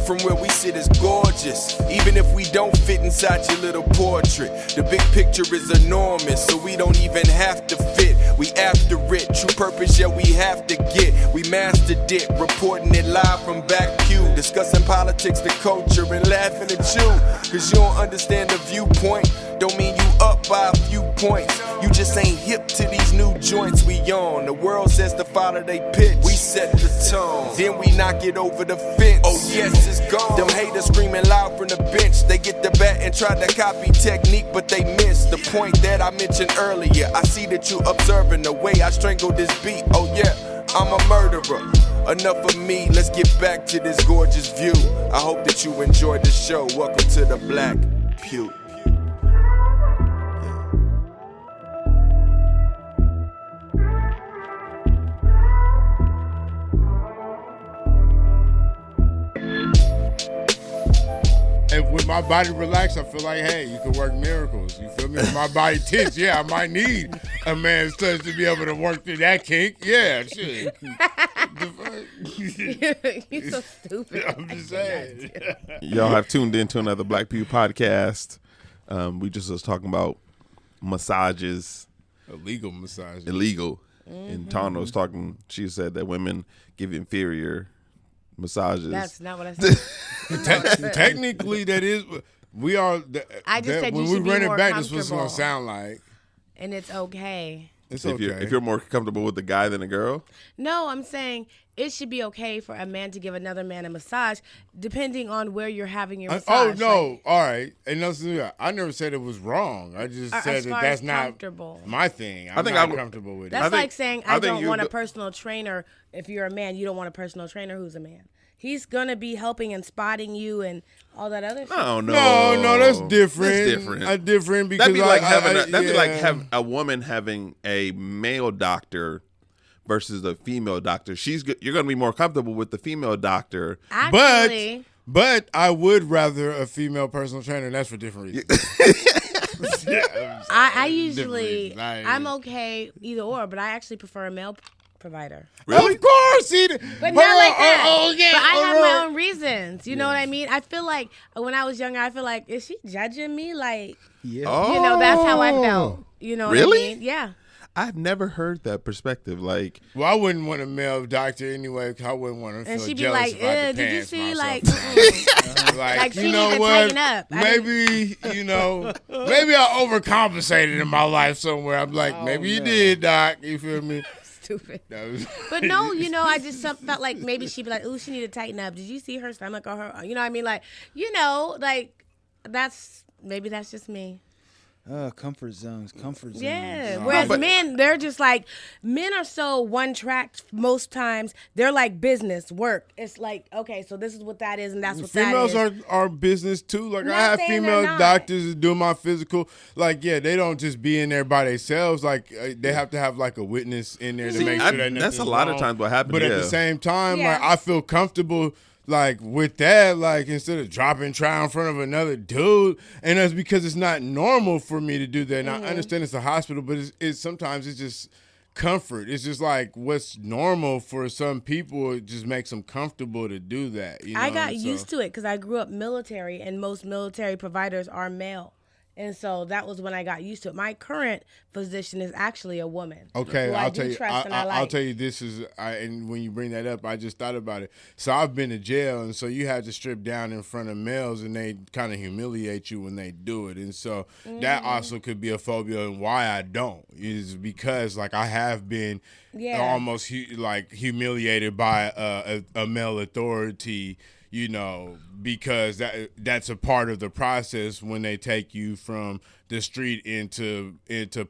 from where we sit is gorgeous, even if we don't fit inside your little portrait. The big picture is enormous, so we don't even have to fit. We after it, true purpose, yeah, we have to get. We mastered it, reporting it live from Black Pew, discussing politics, the culture, and laughing at you. Cause you don't understand the viewpoint, don't mean you up by a few points. You just ain't hip to these new joints we on. The world says to follow they pitch, we set the tone, then we knock it over the fence. Oh yes, it's gone. Them haters screaming loud from the bench. They get the bat and try to copy technique, but they miss the point that I mentioned earlier. I see that you observing the way I strangle this beat. Oh yeah, I'm a murderer. Enough of me, let's get back to this gorgeous view. I hope that you enjoyed the show. Welcome to the Black Pew. And when my body relaxed, I feel like, hey, you can work miracles. You feel me? When my body tense, yeah, I might need a man's touch to be able to work through that kink. Yeah, shit. You're so stupid. I'm just saying. Y'all have tuned in to another Black Pew podcast. We just was talking about massages. Illegal massages. Illegal. And Tana was talking, she said that women give inferior massages. That's not what I said. Technically, that is. We are. I just said when you we should be run it more back, this is what it's comfortable. gonna sound like. And it's okay. It's if okay. you're more comfortable with a guy than a girl? No, I'm saying it should be okay for a man to give another man a massage, depending on where you're having your massage. Oh no! Like, all right, and listen, I never said it was wrong. I just said that that's not my thing. I'm not comfortable with it. That's like saying I don't want a the personal trainer. If you're a man, you don't want a personal trainer who's a man. He's gonna be helping and spotting you and all that other shit. No, that's different. That's different. Different because that'd be like having a woman having a male doctor versus a female doctor. You're gonna be more comfortable with the female doctor. Actually, but I would rather a female personal trainer. And that's for different reasons. I usually I'm okay either or, but I actually prefer a male provider. Really? Of course, but not like that. Oh, yeah. But I have my own reasons. You know what I mean? I feel like when I was younger, I feel like, is she judging me? Like, Oh. you know, that's how I felt. You know what Really? I mean? Yeah. I've never heard that perspective. Like, well, I wouldn't want a male doctor anyway. Cause I wouldn't want to And feel she'd be jealous like, if I had to did you pants see? myself. Like, like she you know need to what? tighten up. Maybe maybe I overcompensated in my life somewhere. I'm like, maybe you did, doc. You feel me? Stupid. But no, you know, I just felt like maybe she'd be like, ooh, she need to tighten up. Did you see her stomach or her? You know what I mean? Like, you know, like maybe that's just me. Comfort zones. Yeah. Whereas men, they're just like, men are so one track most times. They're like business, work. It's like, okay, so this is what that is and that's what Females that is. are business too. Like, Not I have saying female they're not. doctors that do my physical. Like, yeah, they don't just be in there by themselves. Like, they have to have like a witness in there to make sure that that's a lot of times what happens. But at yeah. the same time, Yeah. like, I feel comfortable like with that, like instead of dropping trial in front of another dude, and that's because it's not normal for me to do that. And I understand it's a hospital, but it's sometimes it's just comfort. It's just like what's normal for some people. It just makes them comfortable to do that. You know? I got used to it because I grew up military, and most military providers are male. And so that was when I got used to it. My current physician is actually a woman. Okay, who I'll I do tell you. trust and I like. I'll tell you. This is, and when you bring that up, I just thought about it. So I've been to jail, and so you have to strip down in front of males, and they kind of humiliate you when they do it. And so that also could be a phobia, and why I don't is because like I have been almost like humiliated by a male authority. You know, because that's a part of the process when they take you from the street into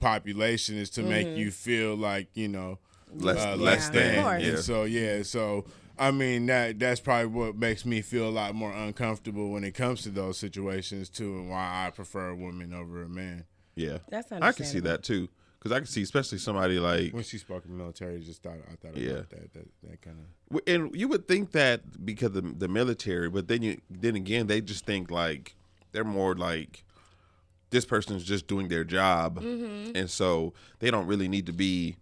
population is to make you feel like, you know, less than. Yeah. And so I mean that's probably what makes me feel a lot more uncomfortable when it comes to those situations too, and why I prefer a woman over a man. Yeah, That's I can see that too. Because I can see, especially somebody like when she spoke in the military, I thought about that kind of. And you would think that because of the military, but then again, they just think like they're more like this person's just doing their job, and so they don't really need to be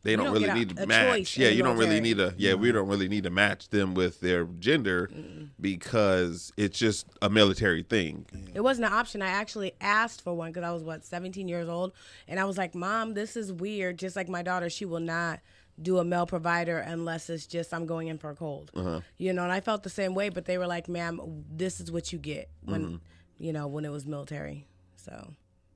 they don't really get need to a match. choice Yeah, in the you don't really need military. to. Yeah, we don't really need to match them with their gender because it's just a military thing. It wasn't an option. I actually asked for one because I was 17 years old, and I was like, "Mom, this is weird." Just like my daughter, she will not do a male provider unless it's just I'm going in for a cold. You know, and I felt the same way. But they were like, "Ma'am, this is what you get when when it was military. So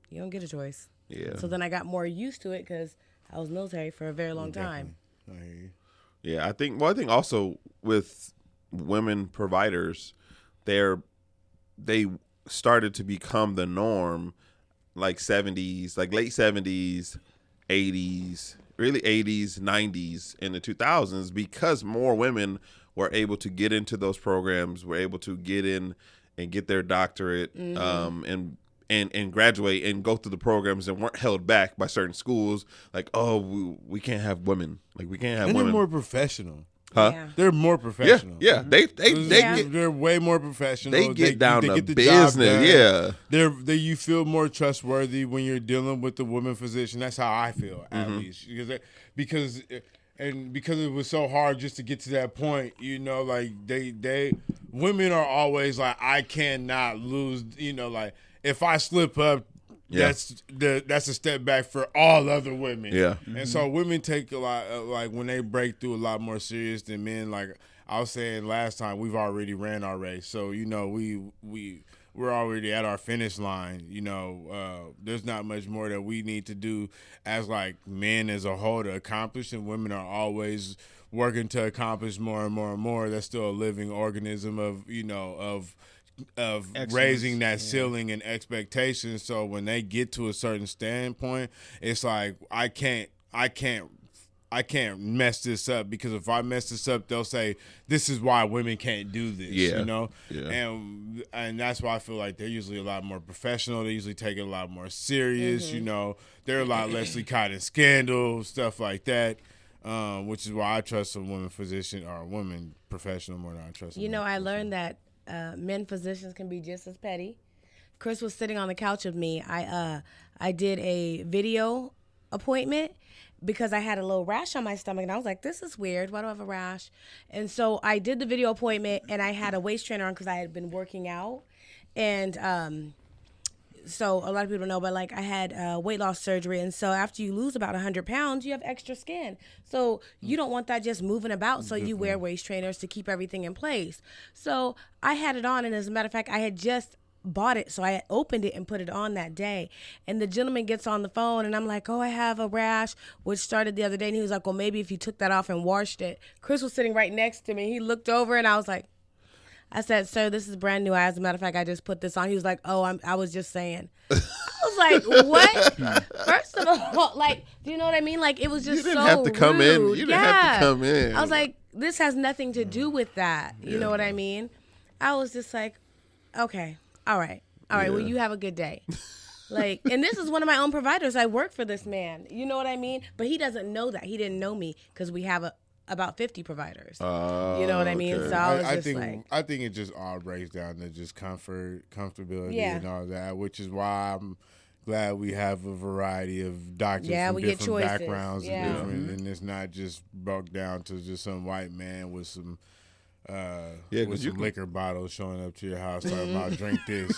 you don't get a choice." Yeah. So then I got more used to it because I was military for a very long time. I hear you. Yeah, I think also with women providers, they started to become the norm, like 70s, like late 70s, 80s, really 80s, 90s, in the 2000s, because more women were able to get into those programs, were able to get in and get their doctorate, and graduate and go through the programs and weren't held back by certain schools. Like, oh, we can't have women. Like, we can't have And women. they're more professional. Huh? Yeah. They're more professional. Yeah. They're way more professional. They get down to get the business. job done. Yeah. You feel more trustworthy when you're dealing with the women physician. That's how I feel, at least, because it was so hard just to get to that point. You know, like women are always like, I cannot lose. You know, like if I slip up, that's a step back for all other women. Yeah. And so women take a lot, like when they break through, a lot more serious than men. Like I was saying last time, we've already ran our race, so you know we're already at our finish line. You know, there's not much more that we need to do as like men as a whole to accomplish, and women are always working to accomplish more and more and more. That's still a living organism of Excellence. raising that ceiling and expectations. So when they get to a certain standpoint, it's like I can't mess this up, because if I mess this up, they'll say this is why women can't do this. Yeah. You know, Yeah. and that's why I feel like they're usually a lot more professional. They usually take it a lot more serious. You know, they're a lot less caught in scandal, stuff like that. Which is why I trust a woman physician or a woman professional more than I trust. I learned that men physicians can be just as petty. Chris was sitting on the couch with me. I did a video appointment because I had a little rash on my stomach, and I was like, this is weird. Why do I have a rash? And so I did the video appointment, and I had a waist trainer on because I had been working out. And so a lot of people know, but like I had weight loss surgery, and so after you lose about 100 pounds, you have extra skin. So you don't want that just moving about, so you wear waist trainers to keep everything in place. So I had it on, and as a matter of fact, I had just bought it, so I opened it and put it on that day. And the gentleman gets on the phone, and I'm like, oh, I have a rash, which started the other day. And he was like, well, maybe if you took that off and washed it. Chris was sitting right next to me. He looked over, and I was like, I said, sir, this is brand new. As a matter of fact, I just put this on. He was like, oh, I was just saying. I was like, what? First of all, like, do you know what I mean? Like, it was just so You didn't have to come in. rude. You didn't have to come in. I was like, this has nothing to do with that. You know what I mean? I was just like, okay, all right. Well, you have a good day. Like, and this is one of my own providers. I work for this man. You know what I mean? But he doesn't know that. He didn't know me because we have about 50 providers. You know what I mean? Okay. So I think it just all breaks down to just comfortability, Yeah. and all that, which is why I'm glad we have a variety of doctors from we get different choices. backgrounds Yeah. and different, and it's not just broke down to just some white man with some liquor bottles showing up to your house talking about drink this.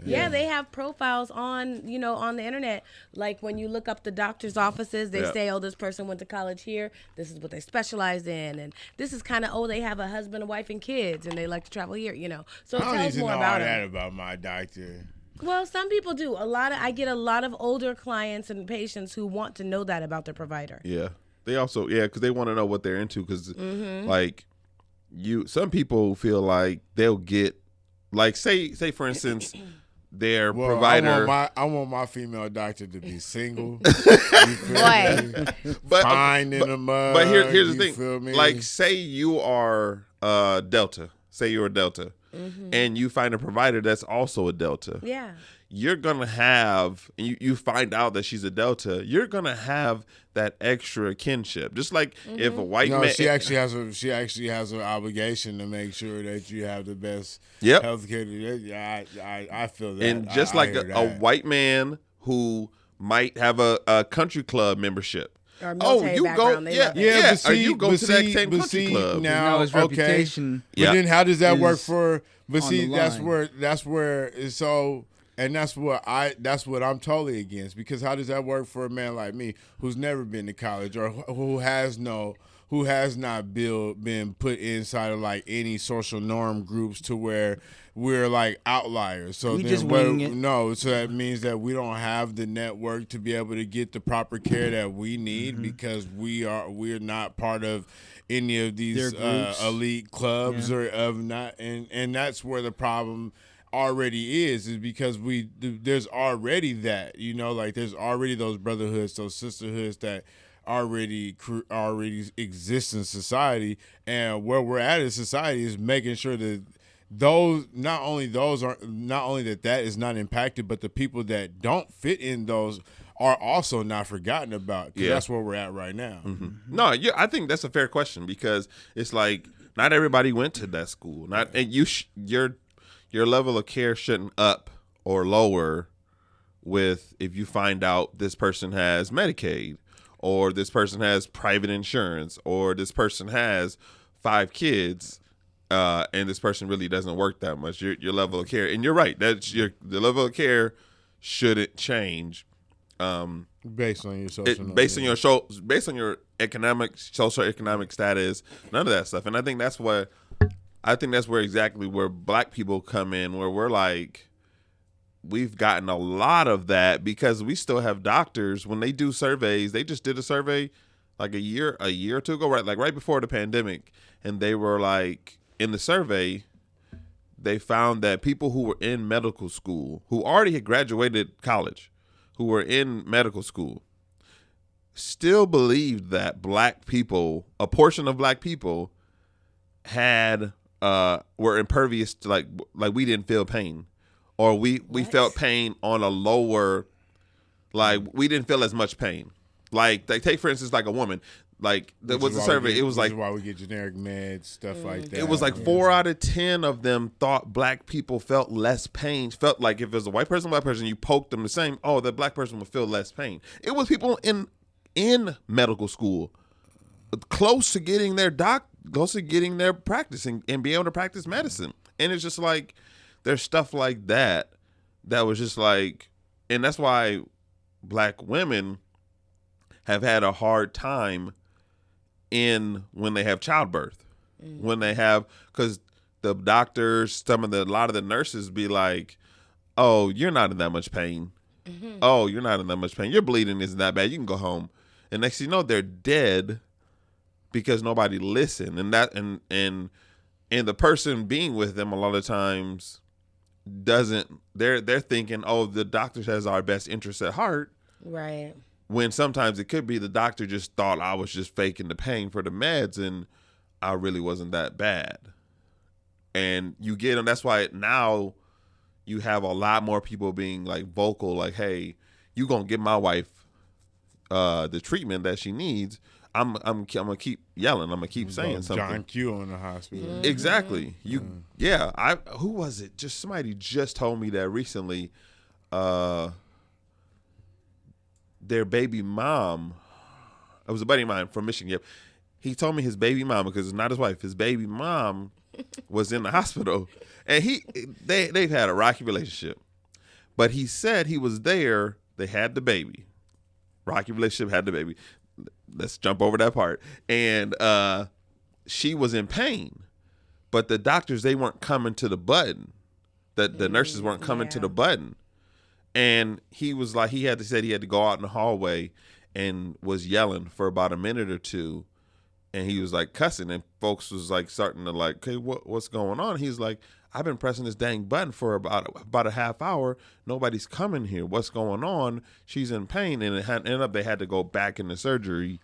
Yeah, they have profiles on the internet. Like when you look up the doctor's offices, they say, oh, this person went to college here. This is what they specialize in. And this is kind of, they have a husband, a wife, and kids, and they like to travel here, So it I don't tells need to more know about all them. that about my doctor. Well, some people do. I get a lot of older clients and patients who want to know that about their provider. Yeah. They also, because they want to know what they're into. Because, like, some people feel like they'll get, like, say for instance, their provider. I want my female doctor to be single. You feel me? Fine in the mud. But here's the you thing. feel me? Like, say you are Delta. Say you're a Delta. And you find a provider that's also a Delta. Yeah. You're going to have, and you find out that she's a Delta, you're going to have that extra kinship. Just like if a white man. She actually has an obligation to make sure that you have the best Yep. health care. Yeah, I feel that. And just I like hear a that. white man who might have a country club membership. or military background. They love it. Yeah, but see, you go to that same country club. Now, his okay. reputation. But then how does that work is for? But on see, the that's line. where it's so, and that's what I'm totally against, because how does that work for a man like me who's never been to college or who has not been put inside of like any social norm groups to where we're like outliers. So We then just winging it. no, so that means that we don't have the network to be able to get the proper care that we need because we're not part of any of these Their groups. elite clubs or of not, and that's where the problem already is because there's already that, like there's already those brotherhoods, those sisterhoods that already exist in society, and where we're at in society is making sure that not only that is not impacted, but the people that don't fit in those are also not forgotten about. 'Cause that's where we're at right now. Mm-hmm. No, I think that's a fair question, because it's like not everybody went to that school. And your level of care shouldn't up or lower with if you find out this person has Medicaid, or this person has private insurance, or this person has 5 kids, and this person really doesn't work that much. Your level of care, and you're right, the level of care shouldn't change. Based on your social, based on your socioeconomic status, none of that stuff. And I think that's where exactly where Black people come in, where we're like, we've gotten a lot of that because we still have doctors when they do surveys. They just did a survey like a year or two ago, right before the pandemic, and they were like, in the survey, they found that people who were in medical school, who already had graduated college, who were in medical school, still believed that a portion of Black people were impervious to like we didn't feel pain, or we felt pain on a lower, like we didn't feel as much pain. Like take for instance, like a woman, like that was the survey. It was like why we get generic meds, stuff like that. It was like 4 out of 10 of them thought Black people felt less pain. Felt like if it was a white person, Black person, you poked them the same. Oh, the Black person would feel less pain. It was people in medical school, close to getting their practice and being able to practice medicine. And it's just like there's stuff like that was just like, and that's why Black women have had a hard time when they have childbirth, when they have, because the doctors, a lot of the nurses be like, oh, you're not in that much pain. Oh, you're not in that much pain. Your bleeding isn't that bad. You can go home. And next thing you know, they're dead because nobody listened. And the person being with them a lot of times they're thinking, oh, the doctor has our best interests at heart. Right. When sometimes it could be the doctor just thought I was just faking the pain for the meds and I really wasn't that bad. And you get them. That's why now you have a lot more people being like vocal, like, hey, you gonna give my wife the treatment that she needs. I'm gonna keep yelling. I'm gonna keep saying something. John Q in the hospital. Exactly. Who was it? Just somebody just told me that recently. Their baby mom, it was a buddy of mine from Michigan. Yep. He told me his baby mom, because it's not his wife, his baby mom was in the hospital, and they've had a rocky relationship. But he said he was there. They had the baby. Rocky relationship, had the baby. Let's jump over that part. And she was in pain, but the doctors, they weren't coming to the button. The nurses weren't coming to the button. And he was like, he had to go out in the hallway and was yelling for about a minute or two. And he was like cussing, and folks was like starting to like, okay, what's going on? He's like, I've been pressing this dang button for about a half hour. Nobody's coming here. What's going on? She's in pain. And it ended up they had to go back into surgery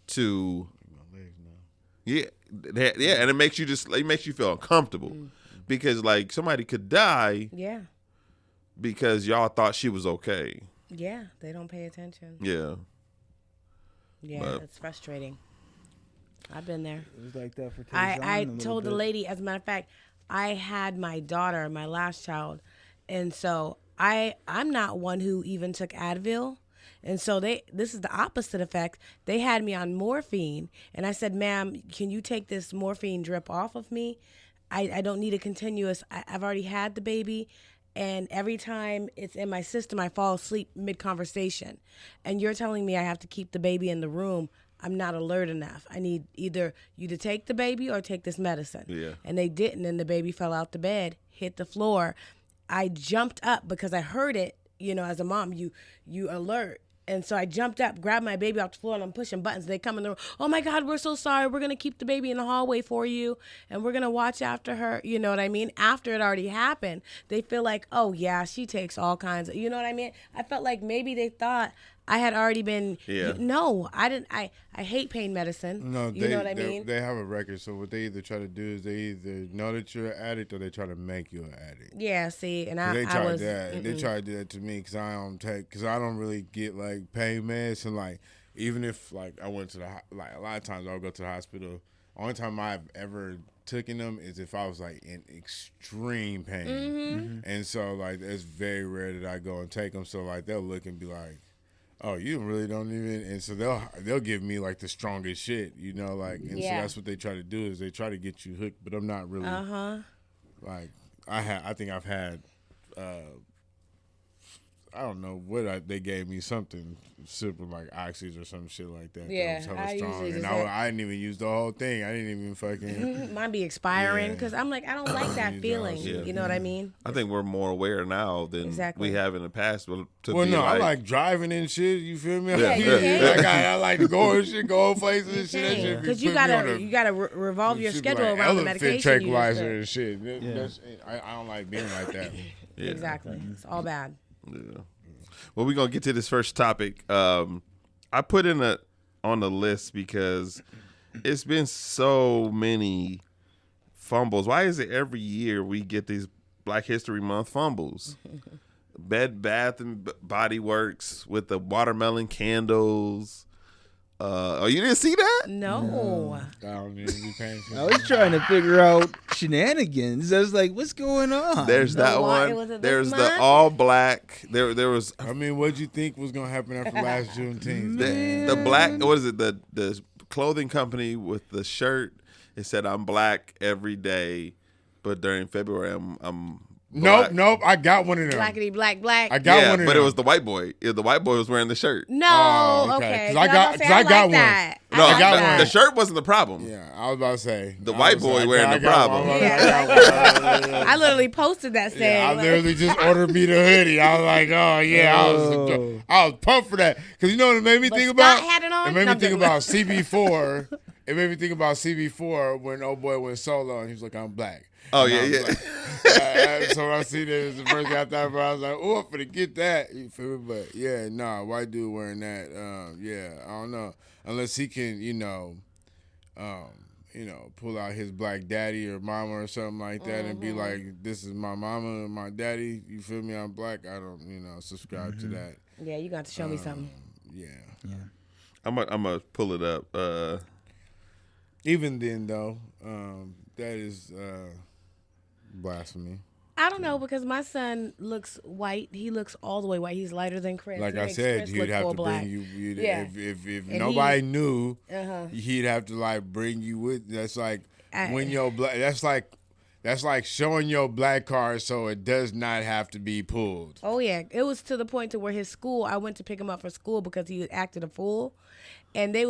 to, yeah. And it makes you feel uncomfortable because like somebody could die. Yeah. Because y'all thought she was okay. Yeah, they don't pay attention. Yeah. Yeah, it's frustrating. I've been there. It was like that for I told the lady, as a matter of fact, I had my daughter, my last child, and so I'm not one who even took Advil, And so this is the opposite effect. They had me on morphine, and I said, ma'am, can you take this morphine drip off of me? I don't need a continuous, I've already had the baby, and every time it's in my system, I fall asleep mid-conversation. And you're telling me I have to keep the baby in the room. I'm not alert enough. I need either you to take the baby or take this medicine. Yeah. And they didn't, and the baby fell out the bed, hit the floor. I jumped up because I heard it. You know, as a mom, you alert. And so I jumped up, grabbed my baby off the floor, and I'm pushing buttons. They come in the room. Oh, my God, we're so sorry. We're going to keep the baby in the hallway for you, and we're going to watch after her. You know what I mean? After it already happened, they feel like, oh, yeah, she takes all kinds of, you know what I mean? I felt like maybe they thought I had already been, no, I didn't. I hate pain medicine. No, you know what I mean? They have a record, so what they either try to do is they either know that you're an addict or they try to make you an addict. Yeah, see, and they I tried was. that. They tried to do that to me because I don't really get like pain meds, and like even if like I went to like a lot of times I'll go to the hospital. Only time I've ever taken them is if I was like in extreme pain, and so like it's very rare that I go and take them. So like they'll look and be like, oh, you really don't even, and so they'll give me like the strongest shit, you know, like, and so that's what they try to do is they try to get you hooked, but I'm not really, like, I think I've had, I don't know what they gave me something super like oxys or some shit like that. Yeah, that was I hella strong, usually and just I didn't even use the whole thing. I didn't even fucking. Mine be expiring Yeah. because I'm like, I don't like that You feeling. know, yeah. You know what I mean? I think we're more aware now than Exactly. we have in the past. Well, I like driving and shit. You feel me? Yeah, you can. Like I like to go and shit, go places and shit. That shit be Because you putting me on a- gotta revolve your should be schedule like around the elephant medication. tranquilizer you and use. shit. I don't like being like that. Yeah. Exactly. It's all bad. Yeah. Well, we're gonna get to this first topic. I put on the list because it's been so many fumbles. Why is it every year we get these Black History Month fumbles? Bed Bath and Body Works with the watermelon candles. Oh, you didn't see that? No. I don't even be paying attention. I was trying to figure out shenanigans. I was like, what's going on? There's that why- one. was it this There's the month? all black. There was I mean, what'd you think was gonna happen after last Juneteenth? the black. What is it? The clothing company with the shirt. It said I'm black every day, but during February I'm black. Nope. I got one of them. Blackity black black. I got Yeah, one of but them. it was the white boy. Yeah, the white boy was wearing the shirt. No. Oh, okay. Okay. 'Cause I got- was gonna 'cause I say, got like one. that. No, I like got that. the shirt wasn't the problem. Yeah, I was about to say The white boy wearing the got problem. one. Yeah, I got one. I literally posted that saying. Yeah, I like- literally just ordered me the hoodie. I was like, oh yeah, I was pumped for that because you know what it made me But think Scott about. had it on? It made No, me think I'm about CB4. It made me think about CB4 when old boy went solo and he was like, I'm black. Oh And yeah, I was yeah. like- so when I see that it's the first guy I thought about, I was like, oh, I'm finna get that. You feel me? But yeah, nah, white dude wearing that. Yeah, I don't know. Unless he can, pull out his black daddy or mama or something like that and be like, this is my mama and my daddy. You feel me? I'm black. I don't, subscribe to that. Yeah, you got to show me something. Yeah. I'm gonna pull it up. Even then, though, that is blasphemy. I don't know because my son looks white. He looks all the way white. He's lighter than Chris. Like He I makes said, Chris he'd look have full to black. bring you. Yeah. If And nobody he- knew, Uh-huh. he'd have to like bring you with. That's like I- when your black. That's like showing your black card so it does not have to be pulled. Oh yeah, it was to the point to where his school. I went to pick him up for school because he acted a fool, and they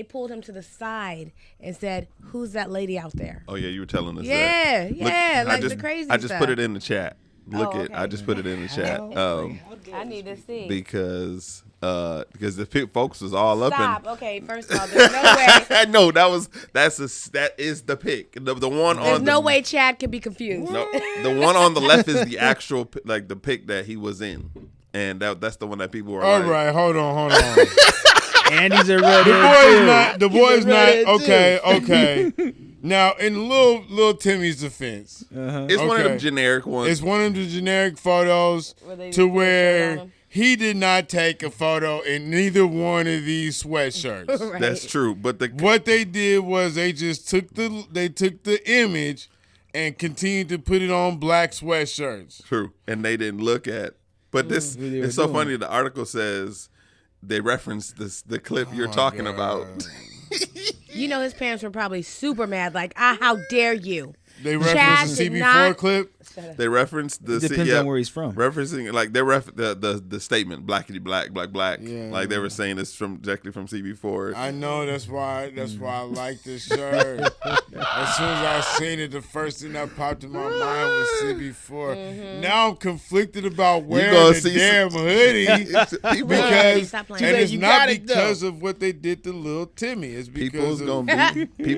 pulled him to the side and said, "Who's that lady out there?" Oh yeah, you were telling us Yeah, that. yeah, like the just, crazy I just stuff. put it in the chat. Look Oh, it. I okay. just put it in the chat. I need to see. Because the folks was all up Stop. Okay, first of all, there's no way. in. No, that is the pick. The one There's on no the, way Chad can be confused. No, the one on the left is the actual like the pick that he was in, and that's the one that people were. All like, right, hold on. Andy's a redhead. The boy's not. redhead, too. Okay. Now, in little Timmy's defense, It's one of them Okay. generic ones. it's one of the generic photos Where they to just put a shirt on where him. he did not take a photo in neither one of these sweatshirts. Right. That's true, but What they did was they just took the image and continued to put it on black sweatshirts. true, and they didn't look at. But this What they were it's so doing. funny. The article says they referenced the clip you're talking about. You know, his parents were probably super mad. Like, how dare you? They Chad referenced the did CB4 not- clip. They referenced the Depends on where he's from. referencing like they the statement blackity black black black. Yeah. Like they were saying this directly from CB4. I know that's why I like this shirt. As soon as I seen it, the first thing that popped in my mind was CB4. Now I'm conflicted about wearing gonna the see damn hoodie because Stop playing. and it's You not got it, because of what they did to little Timmy. It's because People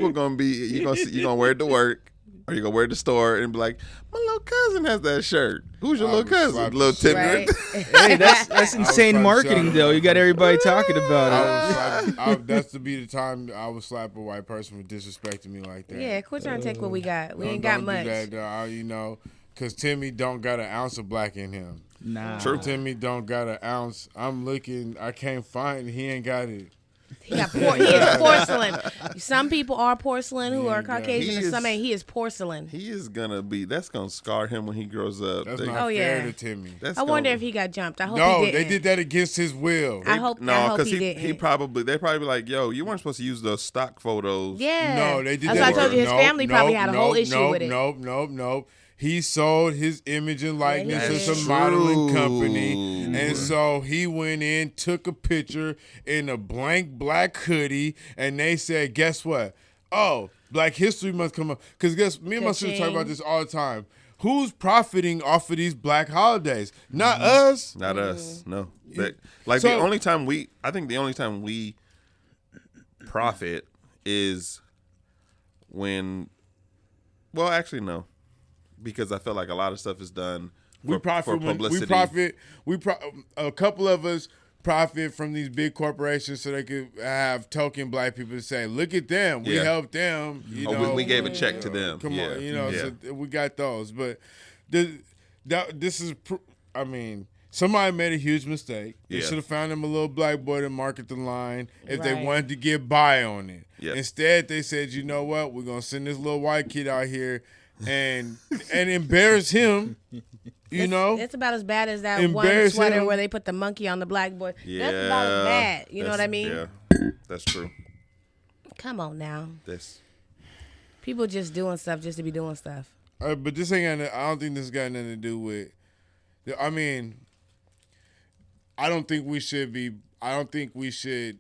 of, gonna be you gonna wear it to work. Or you gonna wear it to the store and be like, my little cousin has that shirt. Who's your I little would cousin? slap Little the shit Timmy. Right? Hey, that's insane trying to marketing, shout though. it. You got everybody talking about it. that's to be the time I would slap a white person for disrespecting me like that. Yeah, quit trying to take what we got. We ain't Don't got much. do that, dog. You know, because Timmy don't got an ounce of black in him. Nah. Timmy don't got an ounce. I'm looking. I can't find. He ain't got it. He is porcelain. Some people are porcelain who are Caucasian, He and some is- ain't. He is porcelain. He is gonna be. That's gonna scar him when he grows up. That's They- not Oh, fair yeah. to Timmy. that's I wonder gonna- if he got jumped. I hope No, he didn't. they did that against his will. I hope No, because he he didn't. probably they probably be like, yo, you weren't supposed to use those stock photos. Yeah. No, they did That's that. why I told you his Nope, family probably nope, had a whole nope, issue nope, with it. Nope. He sold his image and likeness he to did. some modeling True. company. And so he went in, took a picture in a blank black hoodie, and they said, guess what? Oh, Black History Month come up. Because me and my sister talk about this all the time. Who's profiting off of these black holidays? Not us. Not us. No. Like So- the only time we profit is when. Well, actually, no, because I feel like a lot of stuff is done. We profit for publicity. A couple of us profit from these big corporations so they could have token black people to say, look at them, we Yeah. helped them. You Oh, know, we gave a check to them. Come Yeah. on, you know, Yeah. so we got those. But this is, I mean, somebody made a huge mistake. They Yeah. should have found them a little black boy to market the line if they Right. wanted to get by on it. Yeah. Instead, they said, you know what, we're going to send this little white kid out here and embarrass him. You know, It's about as bad as that one Embarrass sweater him. where they put the monkey on the blackboard. Yeah, That's about as bad. You know what I mean? Yeah, that's true. Come on now. That's People just doing stuff just to be doing stuff. but this ain't got. I don't think this got nothing to do with. I mean, I don't think we should be. I don't think we should.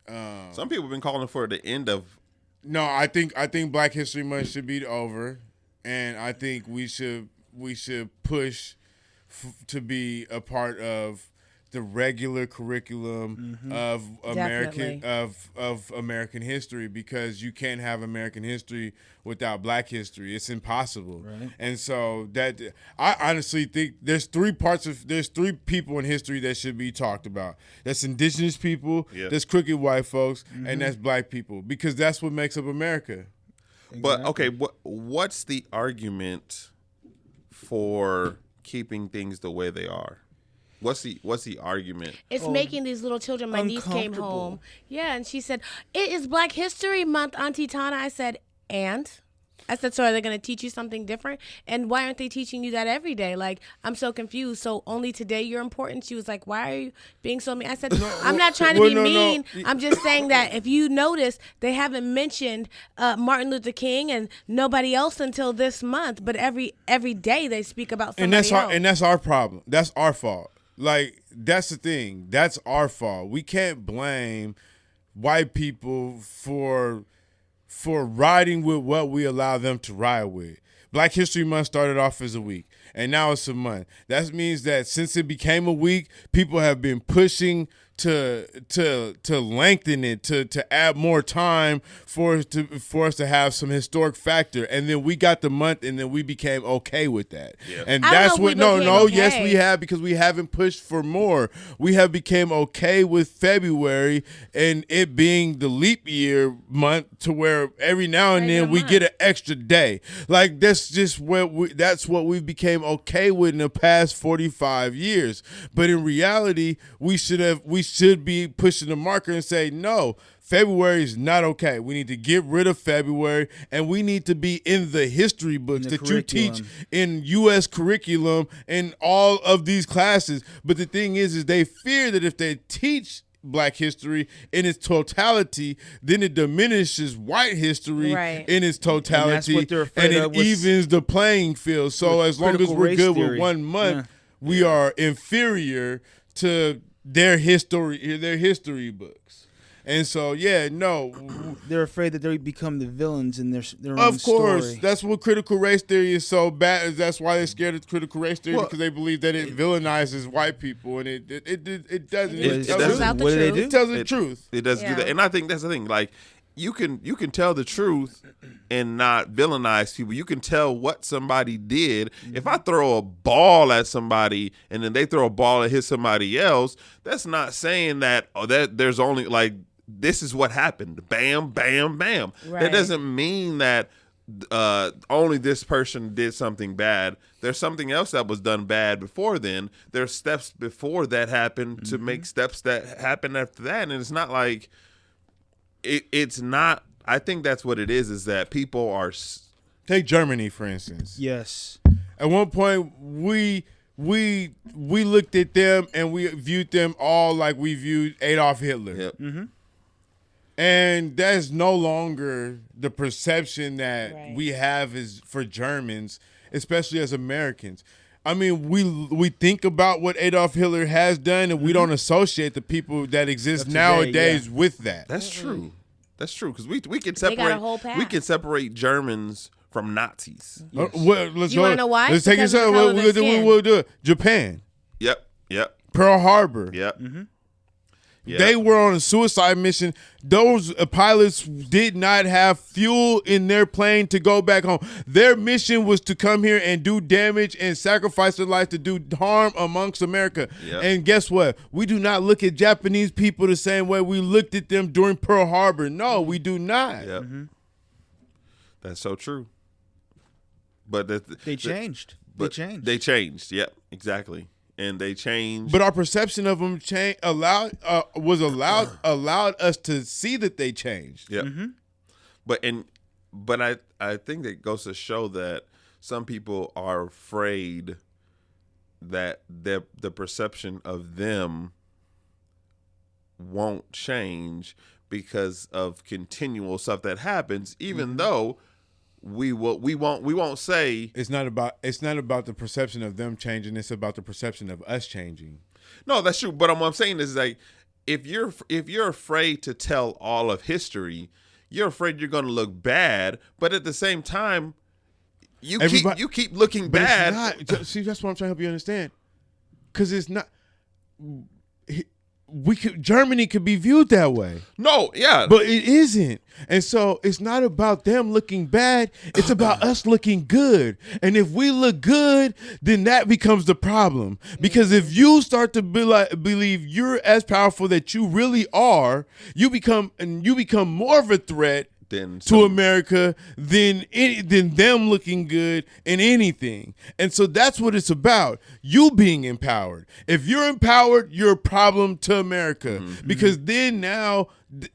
some people have been calling for the end of. No, I think Black History Month should be over, and I think we should push to be a part of the regular curriculum of American Definitely. of American history, because you can't have American history without Black history. It's impossible. Right. And so that I honestly think there's three people in history that should be talked about. That's indigenous people, Yeah. that's crooked white folks, and that's black people, because that's what makes up America. But okay, what's the argument for keeping things the way they are? What's the argument? It's making these little children. My niece came Uncomfortable. home. Yeah, and she said, it is Black History Month, Auntie Tana. I said, and? I said, so are they going to teach you something different? And why aren't they teaching you that every day? Like, I'm so confused. So only today you're important? She was like, why are you being so mean? I said, I'm not trying to well, be no. mean. I'm just saying that if you notice, they haven't mentioned Martin Luther King and nobody else until this month. But every day they speak about somebody else. And that's our problem. That's our fault. Like, that's the thing. That's our fault. We can't blame white people for riding with what we allow them to ride with. Black History Month started off as a week, and now it's a month. That means that since it became a week, people have been pushing to lengthen it, to add more time for us to have some historic factor, and then we got the month, and then we became okay with that. Yeah. And I that's don't what know if we became yes okay. we have, because we haven't pushed for more. We have became okay with February and it being the leap year month, to where every now and then Regular we month. get an extra day. Like, that's just that's what we became okay with in the past 45 years. But in reality, we should be pushing the marker and say, no, February is not okay. We need to get rid of February, and we need to be in the history books the that you teach curriculum. in U.S. curriculum in all of these classes. But the thing is they fear that if they teach Black history in its totality, then it diminishes white history in its totality, and it evens the playing field. So as long as we're good with 1 month, we are inferior to their history books. And so, they're afraid that they become the villains in their own Of course, story. that's what critical race theory is so bad. That's why they're scared of critical race theory, because they believe that it villainizes white people, and it doesn't. It doesn't. What do they do? It tells the truth. It doesn't do that, and I think that's the thing. Like, you can tell the truth and not villainize people. You can tell what somebody did. If I throw a ball at somebody and then they throw a ball and hit somebody else, that's not saying that that there's only like. This is what happened. Bam, bam, bam. Right. That doesn't mean that only this person did something bad. There's something else that was done bad before then. There's steps before that happened to make steps that happen after that. And it's not like it's not. I think that's what it is that people are. Take Germany, for instance. Yes. At one point, we looked at them and we viewed them all like we viewed Adolf Hitler. Yep. Mm-hmm. And that's no longer the perception that we have is for Germans, especially as Americans. I mean, we think about what Adolf Hitler has done, and we don't associate the people that exist nowadays with that. That's true. That's true, because we can They got a whole separate. path. We can separate Germans from Nazis. Let's You want to know why? Let's take it. Because of the color of their skin. We'll do it. Japan, Yep. Pearl Harbor. Yep. Yep. They were on a suicide mission. Those pilots did not have fuel in their plane to go back home. Their mission was to come here and do damage and sacrifice their life to do harm amongst America. Yep. And guess what? We do not look at Japanese people the same way we looked at them during Pearl Harbor. No, we do not. Yep. That's so true. But They changed. They changed. They changed. Yep. Exactly. And they changed. But our perception of them allowed us to see that they changed. Yep. But I think that goes to show that some people are afraid that the perception of them won't change because of continual stuff that happens, even though we won't say It's not about the perception of them changing. It's about the perception of us changing. no. That's true. But what I'm saying is, like, if you're afraid to tell all of history, you're afraid you're going to look bad. But at the same time, you keep looking But bad. it's not. See, that's what I'm trying to help you understand. Because it's not. Germany could be viewed that way. No, yeah, But it isn't. And so it's not about them looking bad. It's about us looking good. And if we look good, then that becomes the problem. Because if you start to believe you're as powerful that you really are, you become more of a threat to America than them looking good in anything. And so that's what it's about. You being empowered. If you're empowered, you're a problem to America. Because then now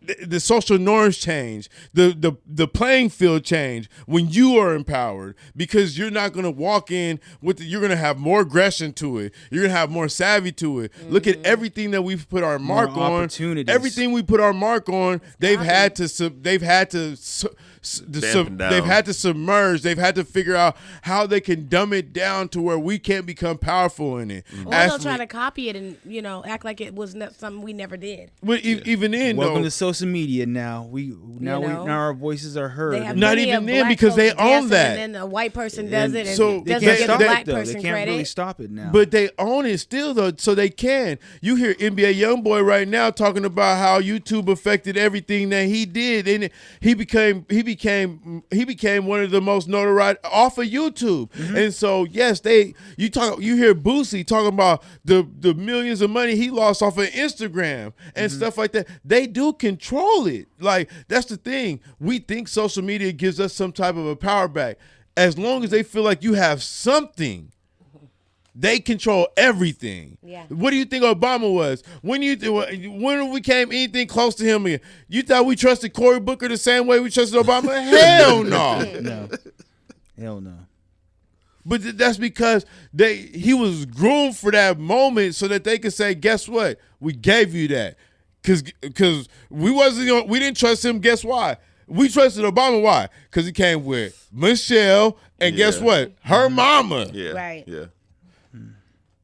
the social norms change. The playing field change when you are empowered, because you're not going to walk in with you're going to have more aggression to it. You're going to have more savvy to it. Look at everything that we've put our mark on. Everything we put our mark on, they've had to submerge. They've had to figure out how they can dumb it down to where we can't become powerful in it. Or they'll try to copy it and act like it was something we never did. But even then, welcome to social media. Now our voices are heard. They have Not plenty even of then, black because they folks own dancing, that. and then a white person does it, and so doesn't they give can't a black it, though. person They can't credit. really stop it now. But they own it still, though, so they can. You hear NBA YoungBoy right now talking about how YouTube affected everything that he did, and he became one of the most notoriety off of YouTube. And so yes, you hear Boosie talking about the millions of money he lost off of Instagram and stuff like that. They do control it. Like, that's the thing. We think social media gives us some type of a power back. As long as they feel like you have something, they control everything. Yeah. What do you think Obama was? When we came anything close to him again? You thought we trusted Cory Booker the same way we trusted Obama? Hell no. No. Hell no. But that's because he was groomed for that moment so that they could say, guess what? We gave you that. Because we didn't trust him. Guess why? We trusted Obama. Why? Because he came with Michelle, and guess what? Her mama. Yeah. Right. Yeah.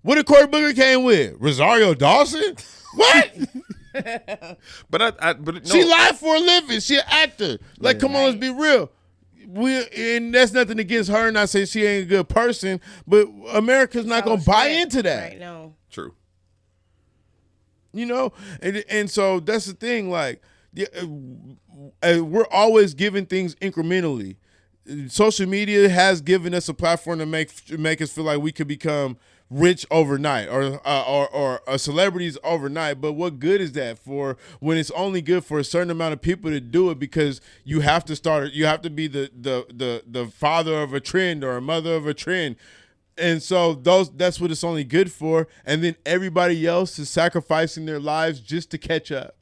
What did Cory Booker came with? Rosario Dawson? What? But no, She lied for a living. She an actor. Like, come on, let's be real. And that's nothing against her. Not saying she ain't a good person, but America's not gonna buy into that. Right, no. True. You know, and so that's the thing. Like, we're always giving things incrementally. Social media has given us a platform to make us feel like we could become rich overnight or celebrities overnight. But what good is that for when it's only good for a certain amount of people to do it? Because you have to be the father of a trend or a mother of a trend. And so that's what it's only good for. And then everybody else is sacrificing their lives just to catch up.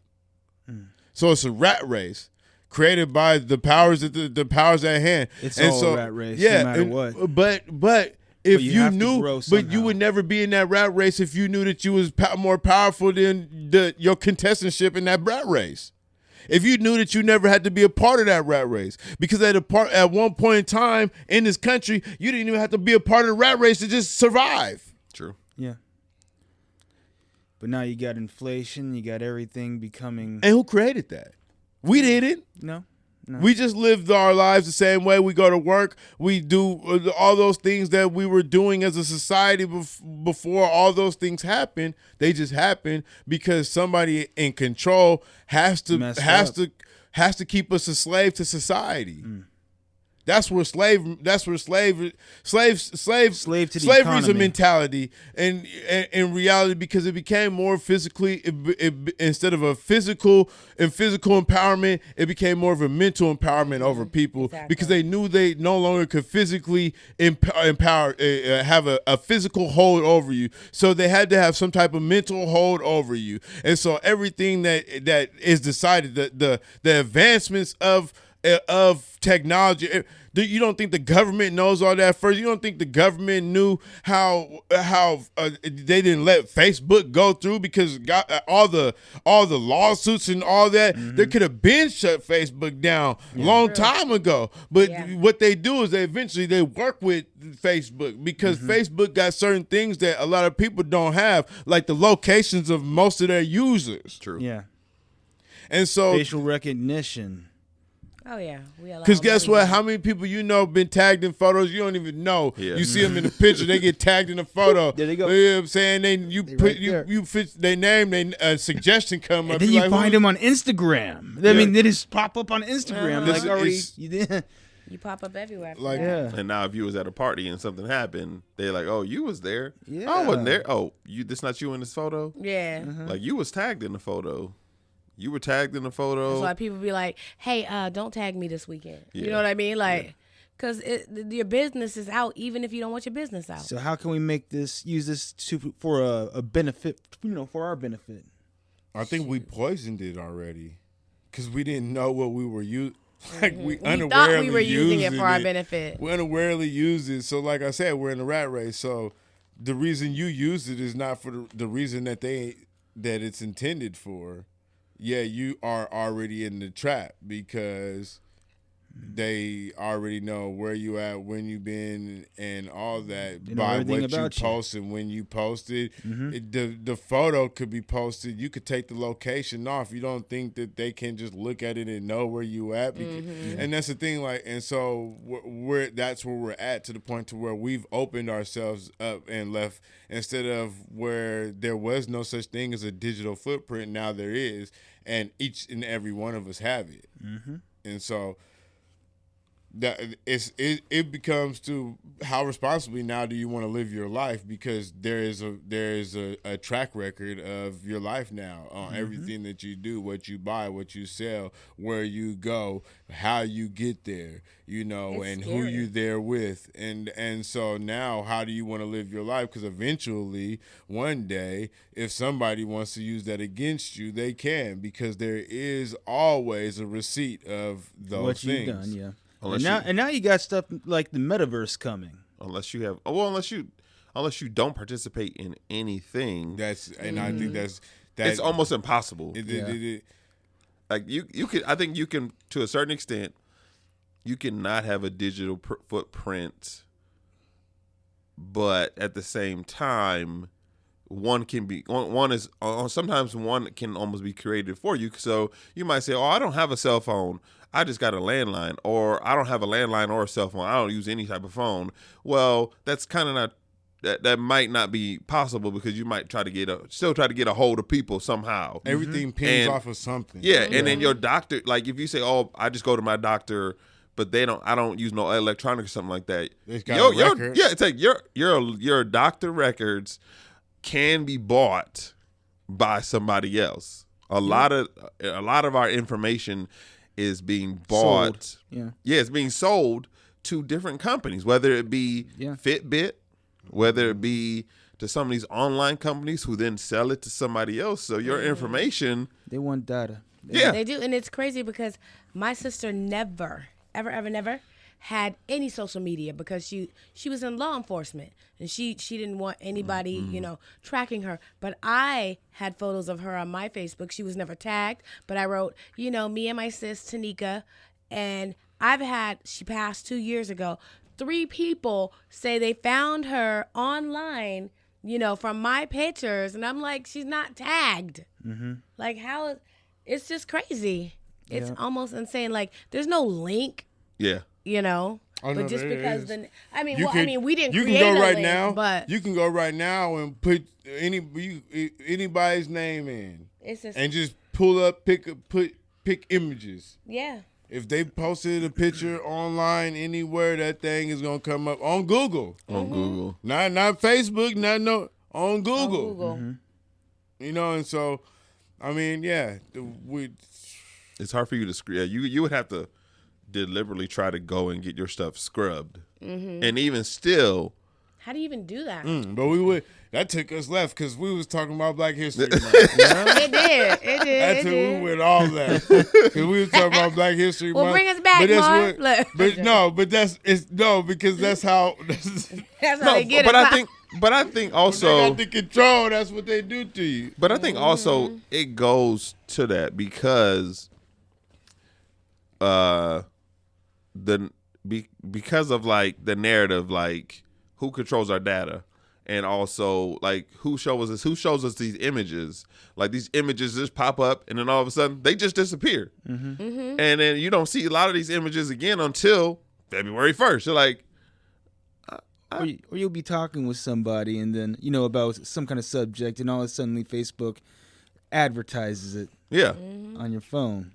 So it's a rat race created by the powers the powers at hand. It's and all so, a rat race, yeah, no matter what. But if you you have to knew, grow but you somehow. would never be in that rat race if you knew that you was more powerful than your contestantship in that rat race. If you knew that you never had to be a part of that rat race, because at one point in time in this country, you didn't even have to be a part of the rat race to just survive. True. Yeah. But now you got inflation, you got everything becoming. And who created that? We didn't. No. We just lived our lives the same way. We go to work. We do all those things that we were doing as a society before all those things happened. They just happen because somebody in control has to keep us a slave to society. That's where slavery to the slavery's a economy. mentality, and in reality, because it became more physically, instead of a physical empowerment, it became more of a mental empowerment over people, because they knew they no longer could physically have a physical hold over you, so they had to have some type of mental hold over you, and so everything that is decided, the advancements of technology. You don't think the government knows all that first? You don't think the government knew how they didn't let Facebook go through because all the lawsuits and all that? They could have been shut Facebook down long time ago. But what they do is they work with Facebook, because Facebook got certain things that a lot of people don't have, like the locations of most of their users. True. Yeah. And so Facial recognition. Oh yeah, because guess what? How many people been tagged in photos you don't even know? Yeah. You see them in the picture, they get tagged in the photo. There they go. You know what I'm saying? You fit their name, they suggestion come up. And then you find them on Instagram. I mean, they just pop up on Instagram. Like already, you pop up everywhere. Like, And now if you was at a party and something happened, they're like, "Oh, you was there? Yeah. I wasn't there. Oh, this not you in this photo? Yeah. Like you was tagged in the photo. You were tagged in the photo." That's why people be like, "Hey, don't tag me this weekend." You Yeah. know what I mean? Like, because your business is out, even if you don't want your business out. So how can we use this for a benefit? For our benefit. I think we poisoned it already because we didn't know what we were using. Like we unawarely thought we were using it for our benefit. We unawarely used it. So like I said, we're in a rat race. So the reason you used it is not for the reason that it's intended for. Yeah, you are already in the trap because they already know where you at, when you been, and all that by what you post and when you posted. The photo could be posted. You could take the location off. You don't think that they can just look at it and know where you at? And that's the thing. Like, and so that's where we're at, to the point to where we've opened ourselves up and left, instead of where there was no such thing as a digital footprint. Now there is, and each and every one of us have it. And so that it becomes to how responsibly now do you want to live your life, because there is a track record of your life now on everything that you do, what you buy, what you sell, where you go, how you get there, and who you there with, and so now how do you want to live your life? Because eventually one day, if somebody wants to use that against you, they can, because there is always a receipt of those what things. You've done, yeah. And now you got stuff like the metaverse coming. Unless you don't participate in anything. I think it's almost impossible. Yeah. Like you can, I think you can, to a certain extent, you can not have a digital footprint, but at the same time, one is sometimes one can almost be created for you. So you might say, "Oh, I don't have a cell phone. I just got a landline," or "I don't have a landline or a cell phone. I don't use any type of phone." Well, that's kind of not. That might not be possible because you might still try to get a hold of people somehow. Everything pings off of something. Yeah, and then your doctor, like if you say, "Oh, I just go to my doctor," but I don't use no electronic or something like that. It's got a record. It's like your doctor records can be bought by somebody else. A lot of our information is being bought. Sold. Yeah, it's being sold to different companies, whether it be Fitbit, whether it be to some of these online companies who then sell it to somebody else. So your information, They want data. They do, and it's crazy because my sister never, ever, never had any social media because she was in law enforcement and she didn't want anybody tracking her. But I had photos of her on my Facebook. She was never tagged, but I wrote me and my sis Tanika, and she passed 2 years ago. 3 people say they found her online, from my pictures, and I'm like, she's not tagged. Like, how? It's just crazy. It's almost insane. Like, there's no link. yeah. But just because we didn't You create can go a right link, now. but You can go right now and put anybody's name in, it's just and just pull up, pick images. yeah. If they posted a picture online anywhere, that thing is gonna come up on Google. On Google. Not Facebook, on Google. On Google. And so, I mean, It's hard for you to scrub. You would have to deliberately try to go and get your stuff scrubbed, and even still, How do you even do that? but that took us left because we was talking about Black History Month. It did. That's we went all that because we was talking about Black History Month. Well, bring us back, Mark. Look. Because that's how. That's how they get but it. I think They also, got the control. That's what they do to you. but I think also it goes to that because, because of like the narrative, like who controls our data. And also, like, who shows us these images? Like, these images just pop up, and then all of a sudden, they just disappear. And then you don't see a lot of these images again until February 1st. You're like... Or you'll be talking with somebody, and then, about some kind of subject, and all of a sudden, Facebook advertises it on your phone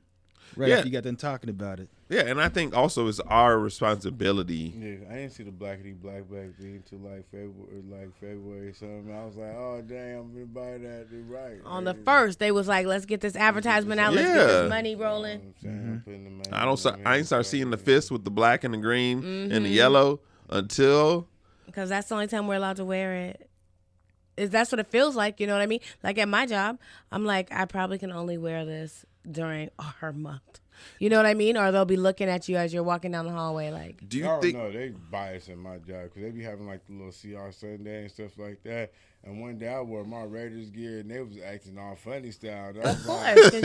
after you got done talking about it. Yeah, and I think also it's our responsibility. Yeah, I didn't see the Blackity Black back then until February something. I was like, oh dang, I'm gonna buy that. They're right. On the first, they was like, let's get this advertisement out. Let's get this money rolling. I ain't start seeing the fist with the black and the green and the yellow until... Because that's the only time we're allowed to wear it. That's what it feels like, you know what I mean? Like at my job, I'm like, I probably can only wear this during our month. You know what I mean? Or they'll be looking at you as you're walking down the hallway like. Do you think? No, they bias in my job because they be having like the little CR Sunday and stuff like that. And one day I wore my Raiders gear and they was acting all funny style. Of course. But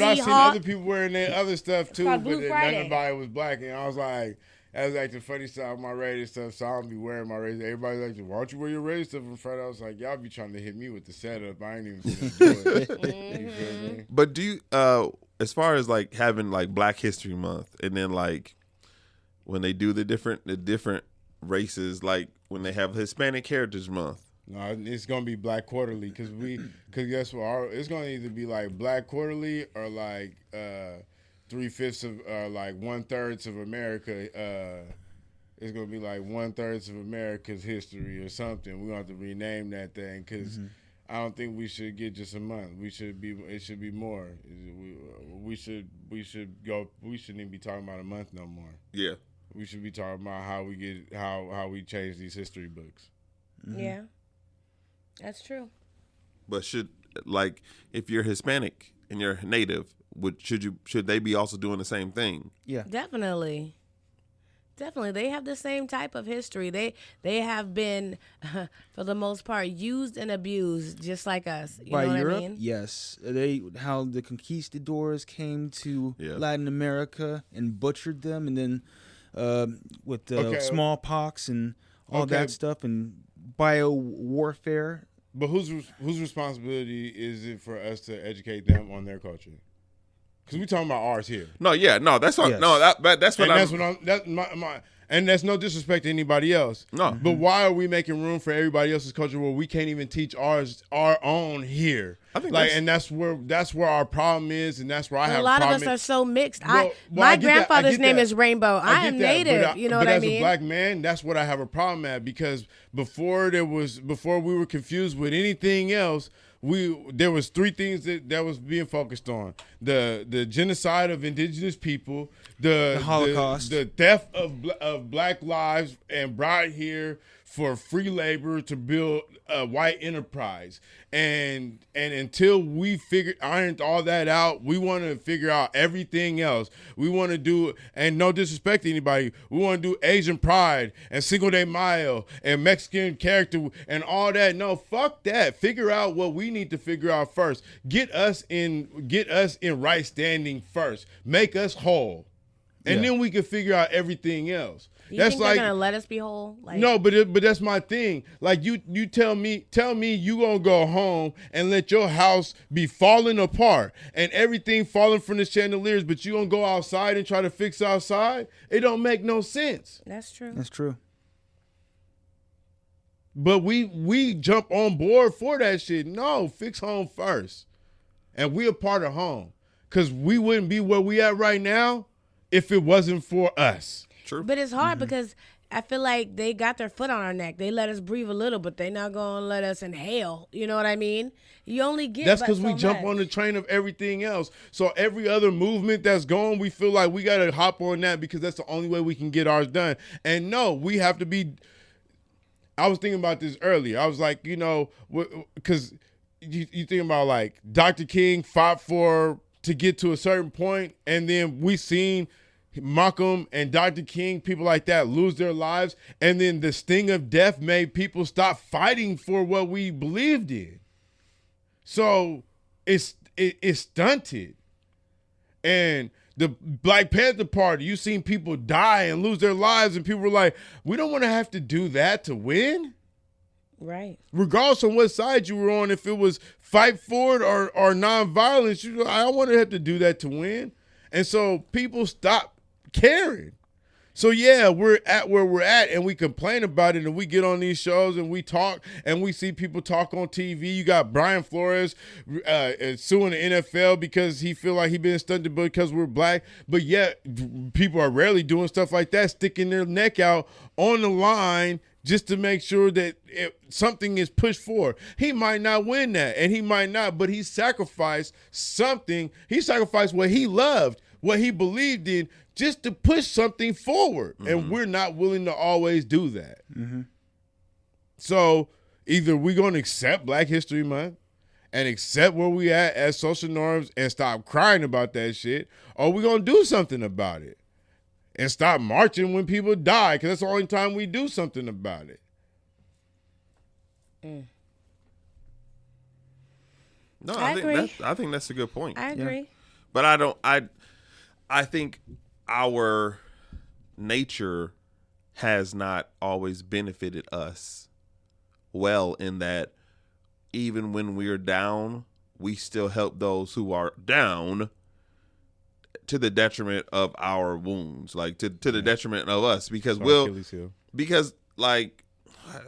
I seen other people wearing their other stuff too, but nobody was black. And I was like, I was acting funny style with my Raiders stuff, so I don't be wearing my Raiders. Everybody's like, why don't you wear your Raiders stuff in front? I was like, y'all be trying to hit me with the setup. I ain't even finna do it. You feel me? But do you, as far as like having like Black History Month, and then like when they do the different races, like when they have Hispanic Heritage Month. No, it's gonna be Black Quarterly because guess what? It's gonna either be like Black Quarterly or like 3/5 of like 1/3 of America. It's gonna be like 1/3 of America's history or something. We're gonna have to rename that thing because I don't think we should get just a month. It should be more. We shouldn't even be talking about a month no more. Yeah, we should be talking about how we change these history books. Yeah, that's true. But if you're Hispanic and you're Native, should they be also doing the same thing? Yeah, definitely. Definitely, they have the same type of history. They have been, for the most part, used and abused, just like us. You By know Europe, what I mean? yes. How the conquistadors came to Yeah. Latin America and butchered them, and then with the Okay. smallpox and all Okay. that stuff and bio warfare. But whose responsibility is it for us to educate them on their culture? Because we talking about ours here. That's what Yes. that's what And I'm. that's my and that's no disrespect to anybody else. No. But why are we making room for everybody else's culture where we can't even teach our own here? I think that's where our problem is, and that's where I have A lot of problem. us are so mixed. Well, I My get that. I grandfather's get name that. is Rainbow. I am get that, native. You know but what I as mean? a black man, that's what I have a problem at, because before we were confused with anything else, there was three things that was being focused on: the genocide of indigenous people, the Holocaust, the theft of black lives, and brought here for free labor to build a white enterprise. And until we ironed all that out, we want to figure out everything else. We want to do, and no disrespect to anybody, we want to do Asian pride and Cinco de Mayo and Mexican character and all that. No, fuck that. Figure out what we need to figure out first. Get us in right standing first. Make us whole. And then we can figure out everything else. You That's think like, they're gonna let us be whole? Like, no, but that's my thing. Like you tell me you gonna go home and let your house be falling apart and everything falling from the chandeliers, but you gonna go outside and try to fix outside? It don't make no sense. That's true. That's true. But we jump on board for that shit. No, fix home first, and we a part of home, because we wouldn't be where we at right now if it wasn't for us. True. But it's hard because I feel like they got their foot on our neck. They let us breathe a little, but they not gonna let us inhale. You know what I mean? You only get. That's because because we jump on the train of everything else. So every other movement that's going, we feel like we gotta hop on that because that's the only way we can get ours done. And no, we have to be. I was thinking about this earlier. I was like, because you think about like Dr. King fought to get to a certain point, and then we seen Malcolm and Dr. King, people like that, lose their lives, and then the sting of death made people stop fighting for what we believed in. So it's stunted. And the Black Panther Party, you seen people die and lose their lives, and people were like, we don't want to have to do that to win. Right. Regardless on what side you were on, if it was fight for it or nonviolence, I don't want to have to do that to win. And so people stop caring. So yeah, we're at where we're at, and we complain about it, and we get on these shows and we talk, and we see people talk on TV. You got Brian Flores suing the NFL because he feel like he been stunted because we're black, but yet people are rarely doing stuff like that, sticking their neck out on the line just to make sure that something is pushed forward. He might not win that, and he might not, but he sacrificed something. He sacrificed what he loved, what he believed in, just to push something forward. Mm-hmm. And we're not willing to always do that. Mm-hmm. So either we're going to accept Black History Month and accept where we at as social norms and stop crying about that shit, or we're going to do something about it and stop marching when people die, because that's the only time we do something about it. No, I think that's a good point. I agree. Yeah. But I think our nature has not always benefited us well, in that even when we're down, we still help those who are down, to the detriment of our wounds, like to the detriment of us, because like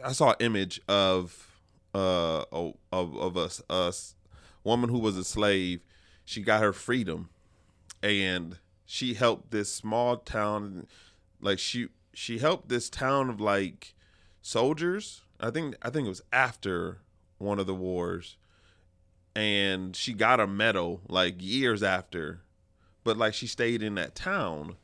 I saw an image of a woman who was a slave. She got her freedom, and she helped this small town, like she helped this town of like soldiers. I think it was after one of the wars, and she got a medal like years after, but like she stayed in that town.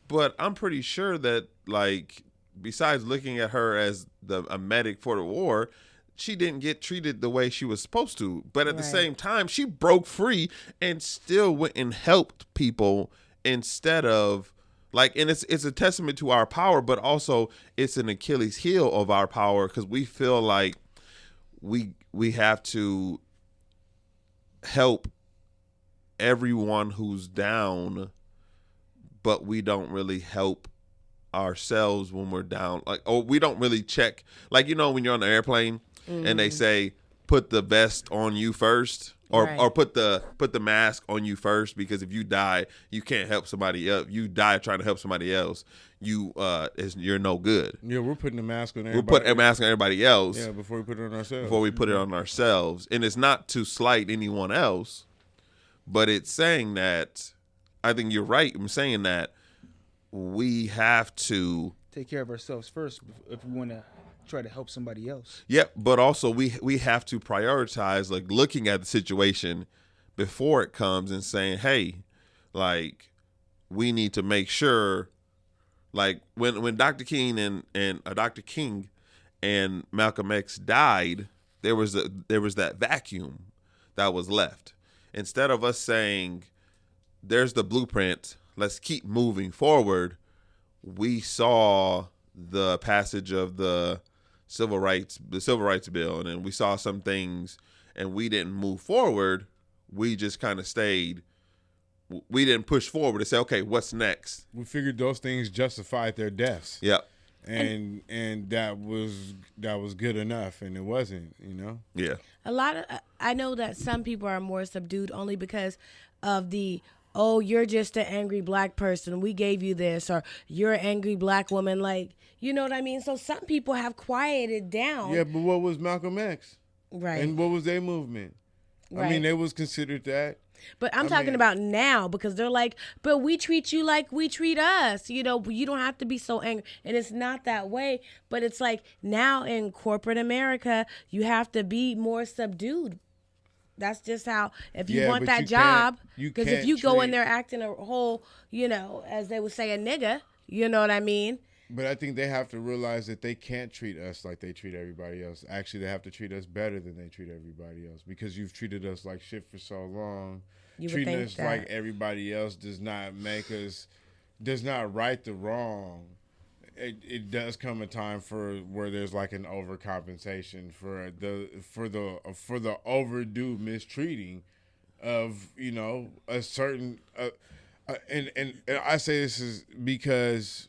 But I'm pretty sure that, like, besides looking at her as a medic for the war, she didn't get treated the way she was supposed to. But at the same time, she broke free and still went and helped people instead of Like, and it's a testament to our power, but also it's an Achilles heel of our power because we feel like we have to help everyone who's down, but we don't really help ourselves when we're down. Like, or we don't really check. Like, you know, when you're on the airplane and they say put the vest on you first. Or put the mask on you first, because if you die, you can't help somebody else. You die trying to help somebody else, you're no good. Yeah, we're putting the mask on everybody. We're putting a mask on everybody else. Yeah, before we put it on ourselves. Before we put it on ourselves. And it's not to slight anyone else, but it's saying that, I think you're right. I'm saying that we have to take care of ourselves first if we want to try to help somebody else. Yep, but also we have to prioritize, like, looking at the situation before it comes and saying, hey, like, we need to make sure, like, when Dr. King and Dr. King and Malcolm X died, there was that vacuum that was left. Instead of us saying, there's the blueprint, let's keep moving forward, we saw the passage of the civil rights bill, and then we saw some things and we didn't move forward. We just kind of stayed. We didn't push forward to say, okay, what's next? We figured those things justified their deaths. Yep. And that was good enough, and it wasn't, you know? Yeah. I know that some people are more subdued only because of the, oh, you're just an angry black person, we gave you this, or you're an angry black woman, like, you know what I mean? So some people have quieted down. Yeah, but what was Malcolm X? Right. And what was their movement? Right. I mean, they was considered that. But I'm talking about now, because they're like, but we treat you like we treat us. You know, you don't have to be so angry. And it's not that way. But it's like now in corporate America, you have to be more subdued. That's just how, if you want that job, because if you go in there acting a whole, you know, as they would say, a nigga, you know what I mean? But I think they have to realize that they can't treat us like they treat everybody else. Actually, they have to treat us better than they treat everybody else, because you've treated us like shit for so long. Treating us like everybody else does not right the wrong. It does come a time where there's like an overcompensation for the overdue mistreating of, you know, a certain and I say this is because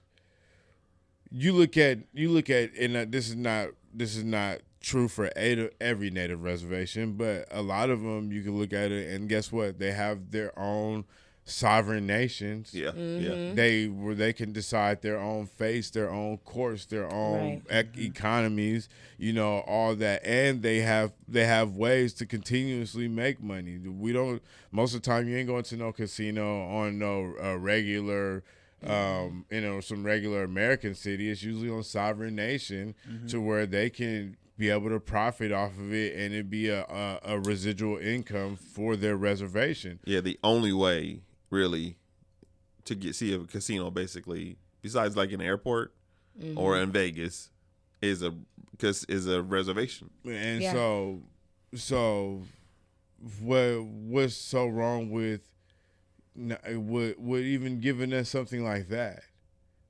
you look at and this is not true for every native reservation, but a lot of them you can look at it and guess what? They have their own sovereign nations. Yeah, where they can decide their own face, their own course, their own economies, you know, all that, and they have ways to continuously make money. We don't. Most of the time, you ain't going to no casino on no regular. You know, some regular American city. It's usually on sovereign nation to where they can be able to profit off of it, and it be a residual income for their reservation. Yeah, the only way really to see a casino, basically, besides like an airport or in Vegas, is a reservation. And so what's so wrong with even giving us something like that?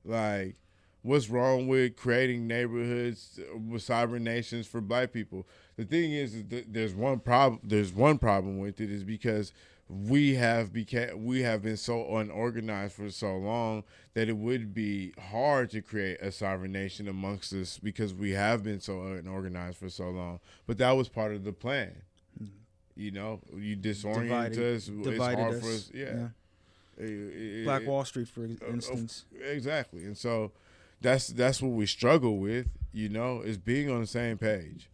Like, what's wrong with creating neighborhoods with sovereign nations for black people? The thing is that there's one problem with it, is because we have been so unorganized for so long that it would be hard to create a sovereign nation amongst us, because we have been so unorganized for so long. But that was part of the plan. You know, you disorient us. It's hard for us. Yeah. Black Wall Street, for instance. Exactly. And so that's what we struggle with, you know, is being on the same page.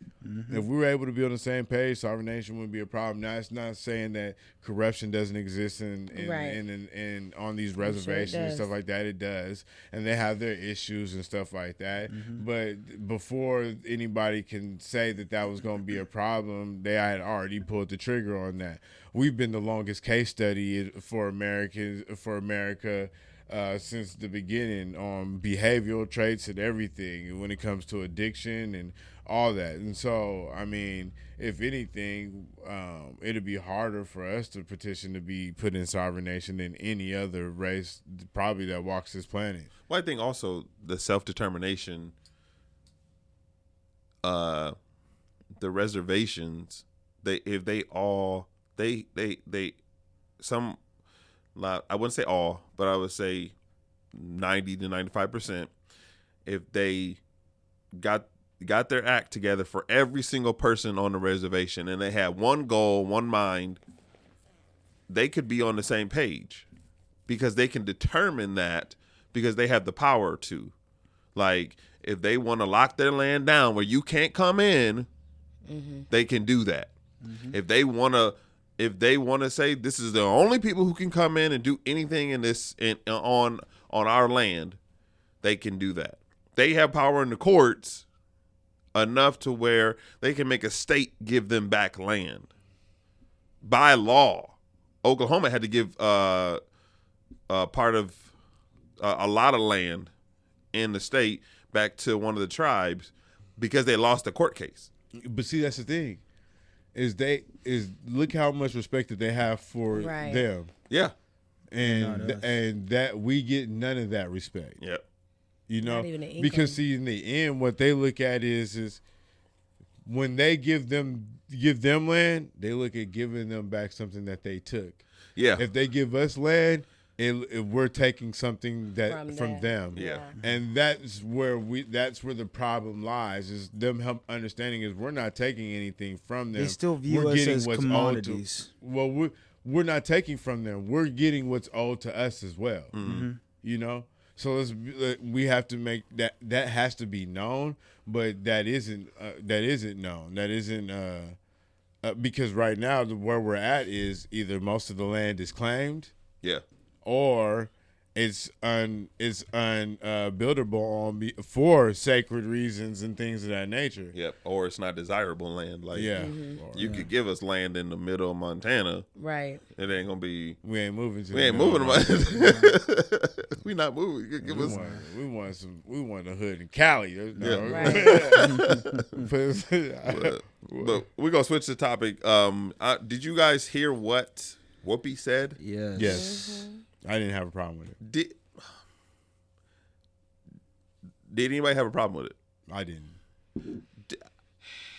If we were able to be on the same page, sovereign nation wouldn't be a problem. Now, it's not saying that corruption doesn't exist in on these reservations and stuff like that. It does, and they have their issues and stuff like that. But before anybody can say that was going to be a problem, they had already pulled the trigger on that. We've been the longest case study for America. Since the beginning, on behavioral traits and everything when it comes to addiction and all that. And so, I mean, if anything, it'd be harder for us to petition to be put in sovereign nation than any other race probably that walks this planet. Well, I think also the self-determination, the reservations, I wouldn't say all, but I would say 90 to 95%, if they got their act together for every single person on the reservation and they had one goal, one mind, they could be on the same page because they can determine that because they have the power to. Like, if they want to lock their land down where you can't come in, they can do that. If they want to say this is the only people who can come in and do anything on our land, they can do that. They have power in the courts enough to where they can make a state give them back land. By law, Oklahoma had to give part of a lot of land in the state back to one of the tribes because they lost a court case. But see, that's the thing. Look how much respect that they have for them. Yeah. And that we get none of that respect. Yep. You know, because see, in the end, what they look at is when they give them land, they look at giving them back something that they took. Yeah. If they give us land, we're taking something that from them. Yeah. And that's where the problem lies, is them understanding is we're not taking anything from them. They still view us as commodities. We're not taking from them. We're getting what's owed to us as well. You know? So we have to make that has to be known, but that isn't known. That isn't because right now where we're at is either most of the land is claimed, or it's unbuildable for sacred reasons and things of that nature. Yep. Or it's not desirable land. Like you could give us land in the middle of Montana. Right. It ain't gonna be. We ain't moving. We not moving. We want the hood in Cali. But we're gonna switch the topic. Did you guys hear what Whoopi said? Yes. I didn't have a problem with it. Did anybody have a problem with it? I didn't.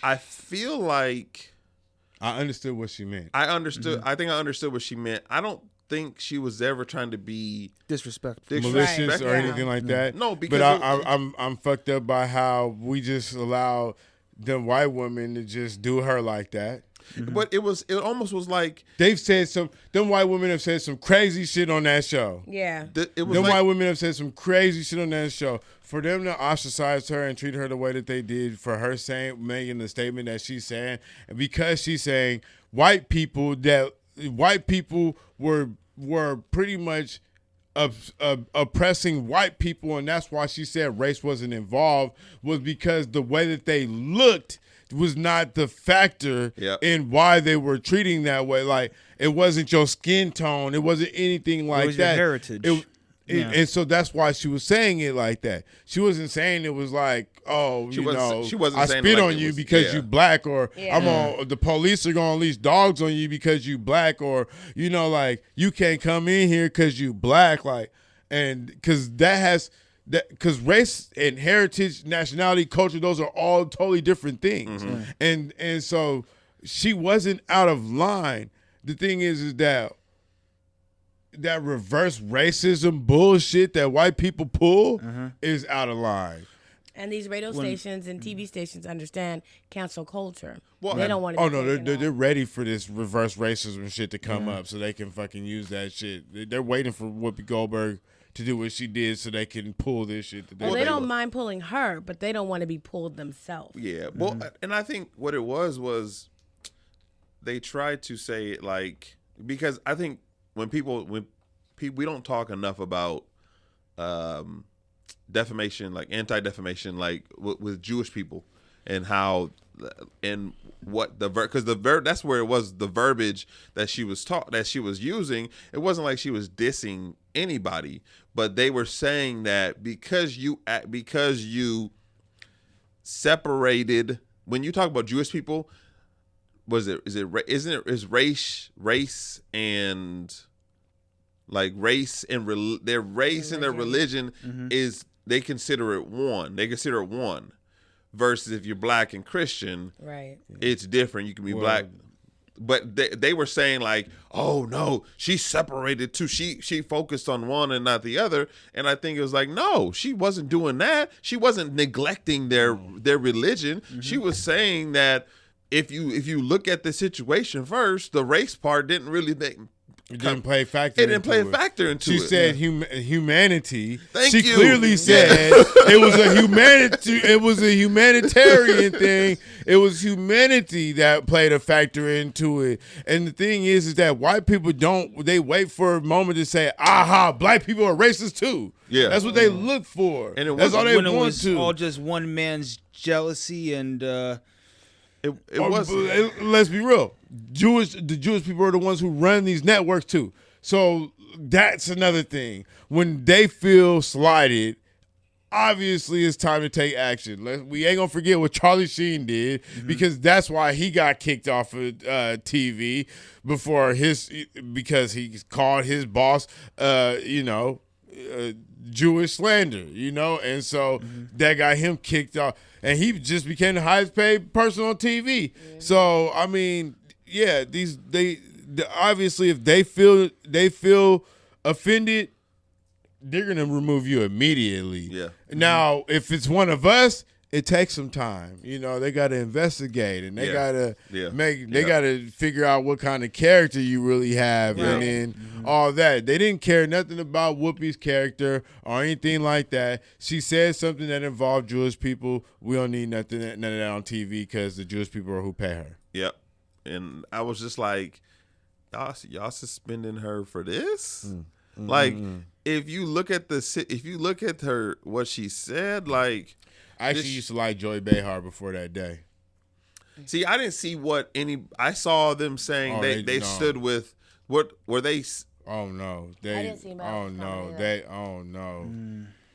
I feel like I understood what she meant. I understood. I think I understood what she meant. I don't think she was ever trying to be disrespectful, malicious, or anything like that. No, because I'm fucked up by how we just allow the white women to just do her like that. But it almost was like them white women have said some crazy shit on that show. Yeah. White women have said some crazy shit on that show. For them to ostracize her and treat her the way that they did, for her making the statement that she's saying, and because she's saying white people were pretty much oppressing white people, and that's why she said race wasn't involved, was because the way that they looked was not the factor in why they were treating that way. Like, it wasn't your skin tone. It wasn't anything like it was that. Your heritage. And so that's why she was saying it like that. She wasn't saying it was like, I spit on you because you black, or the police are gonna unleash dogs on you because you black, or like you can't come in here because you black, like, and because because race and heritage, nationality, culture, those are all totally different things. And so she wasn't out of line. The thing is that reverse racism bullshit that white people pull is out of line. And these radio stations and TV stations understand cancel culture. Well, they don't want to. Oh no, they're ready for this reverse racism shit to come up so they can fucking use that shit. They're waiting for Whoopi Goldberg to do what she did so they can pull this shit. Well, they don't mind pulling her, but they don't want to be pulled themselves. Yeah. Well, and I think what it was they tried to say it like, because I think when we don't talk enough about defamation, like anti-defamation, like with Jewish people, and how and what because that's where it was, the verbiage that she was using. It wasn't like she was dissing anybody, but they were saying that because you separated. When you talk about Jewish people, is race and like their race and their religion is they consider it one. They consider it one. Versus if you're black and Christian, right? It's different. You can be black. But they were saying like, oh no, she separated too. She focused on one and not the other. And I think it was like, no, she wasn't doing that. She wasn't neglecting their religion. She was saying that if you look at the situation first, the race part didn't really It didn't play a factor. Into it. She said humanity. Thank she you. clearly said it was a humanity. It was a humanitarian thing. It was humanity that played a factor into it. And the thing is that white people don't. They wait for a moment to say, "Aha, black people are racist too." Yeah, that's what they look for. And that's all they when want it was to. all just one man's jealousy and. It was. Let's be real. The Jewish people are the ones who run these networks too. So that's another thing. When they feel slighted, obviously it's time to take action. We ain't gonna forget what Charlie Sheen did because that's why he got kicked off of TV because he called his boss, Jewish slander, and so that got him kicked off. And he just became the highest paid person on TV. Yeah. So I mean, yeah, obviously if they feel offended, they're gonna remove you immediately. Yeah. Now, if it's one of us, it takes some time. They got to investigate and they got to got to figure out what kind of character you really have, and then all that. They didn't care nothing about Whoopi's character or anything like that. She said something that involved Jewish people. We don't need none of that on TV because the Jewish people are who pay her. Yep. And I was just like, y'all suspending her for this? Like, if you look at her, what she said, like. I actually used to like Joy Behar before that day. See, I didn't see I saw them saying they stood with what were they? Oh no, I didn't see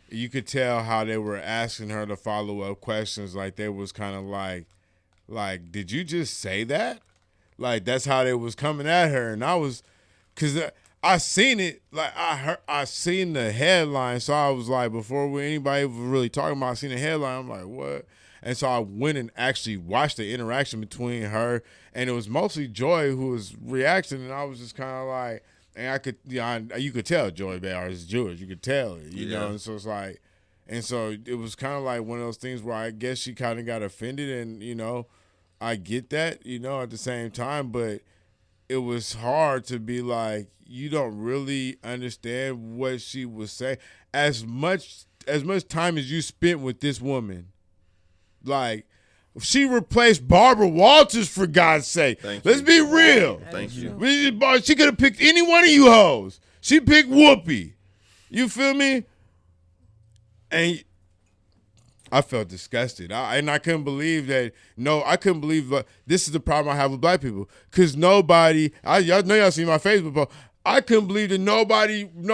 You could tell how they were asking her the follow up questions. Like they was kind of like, did you just say that? Like that's how they was coming at her, and I was, cause I seen it, like I seen the headline, so I was like, before anybody was really talking about, I seen the headline, I'm like, what? And so I went and actually watched the interaction between her, and it was mostly Joy who was reacting, and I was just kind of like, and I could, you could tell Joy Behar is Jewish, you could tell it, you know, and so it's like, and so it was kind of like one of those things where I guess she kind of got offended, and I get that, at the same time, but it was hard to be like, you don't really understand what she was saying. As much time as you spent with this woman, like she replaced Barbara Walters, for God's sake. Let's be real. Thank you. She could have picked any one of you hoes. She picked Whoopi. You feel me? And I felt disgusted. I couldn't believe that. No, I couldn't believe this is the problem I have with black people. Because nobody, y'all know y'all seen my Facebook post. I couldn't believe that no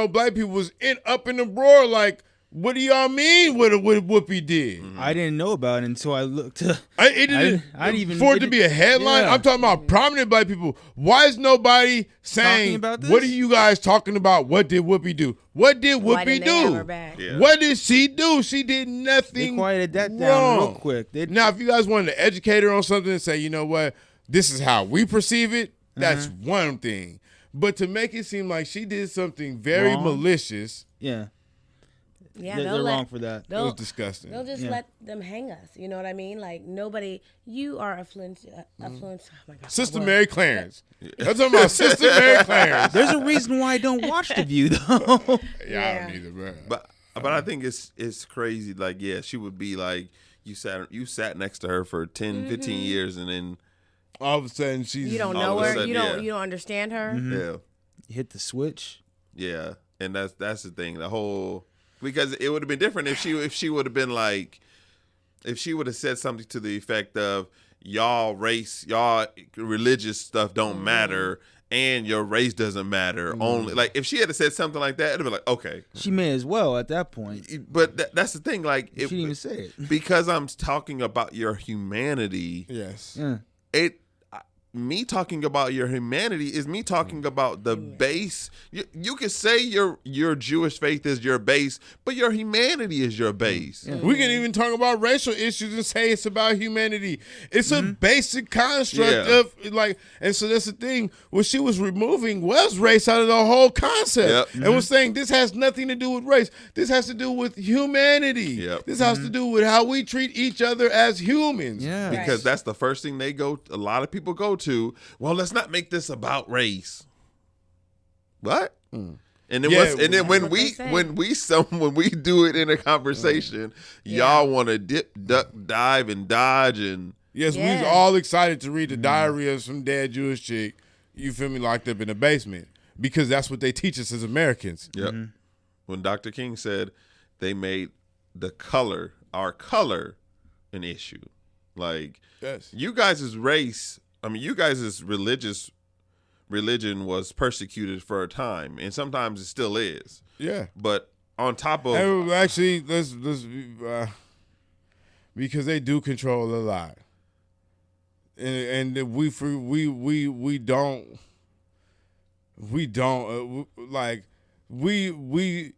black people was up in the roar like, what do y'all mean what Whoopi did? I didn't know about it until I looked. I didn't even for it to be a headline. Yeah. I'm talking about prominent black people. Why is nobody saying about this? What are you guys talking about? What did Whoopi do? What did Whoopi do? Yeah. What did she do? She did nothing. They quieted that wrong. Down real quick. Now, if you guys wanted to educate her on something and say, you know what, this is how we perceive it, that's one thing. But to make it seem like she did something very malicious. Yeah. Yeah, they're wrong for that. It was disgusting. They'll just let them hang us. You know what I mean? Like nobody. You are affluence. Oh my God, Sister Mary Clarence. I'm talking about Sister Mary Clarence. There's a reason why I don't watch The View, though. Yeah, I don't either, bro. But I think it's crazy. Like, yeah, she would be like, you sat next to her for 10, 15 years, and then all of a sudden she's. You don't know her. You don't understand her. Yeah. You hit the switch. Yeah, and that's the thing. The whole. Because it would have been different if she would have been like, if she would have said something to the effect of, y'all race, y'all religious stuff don't matter, and your race doesn't matter. Only like if she had said something like that, it'd be like, okay. She may as well at that point. But that's the thing. Like, she didn't even say it because I'm talking about your humanity. Yes. Yeah. Me talking about your humanity is me talking about the base. You could say your Jewish faith is your base, but your humanity is your base. Yeah. We can even talk about racial issues and say it's about humanity. It's a basic construct of like, and so that's the thing. What she was removing was race out of the whole concept, and was saying this has nothing to do with race. This has to do with humanity. This has to do with how we treat each other as humans. Yeah, because that's the first thing a lot of people go to. Well, let's not make this about race. What? And then when we do it in a conversation, y'all want to dip, duck, dive, and dodge, and we was all excited to read the diary of some dead Jewish chick. You feel me? Locked up in the basement because that's what they teach us as Americans. Yep. When Dr. King said they made our color, an issue. Like you guys' race. I mean, you guys' religion was persecuted for a time, and sometimes it still is. Yeah. But on top of actually, let's because they do control a lot, and we don't like we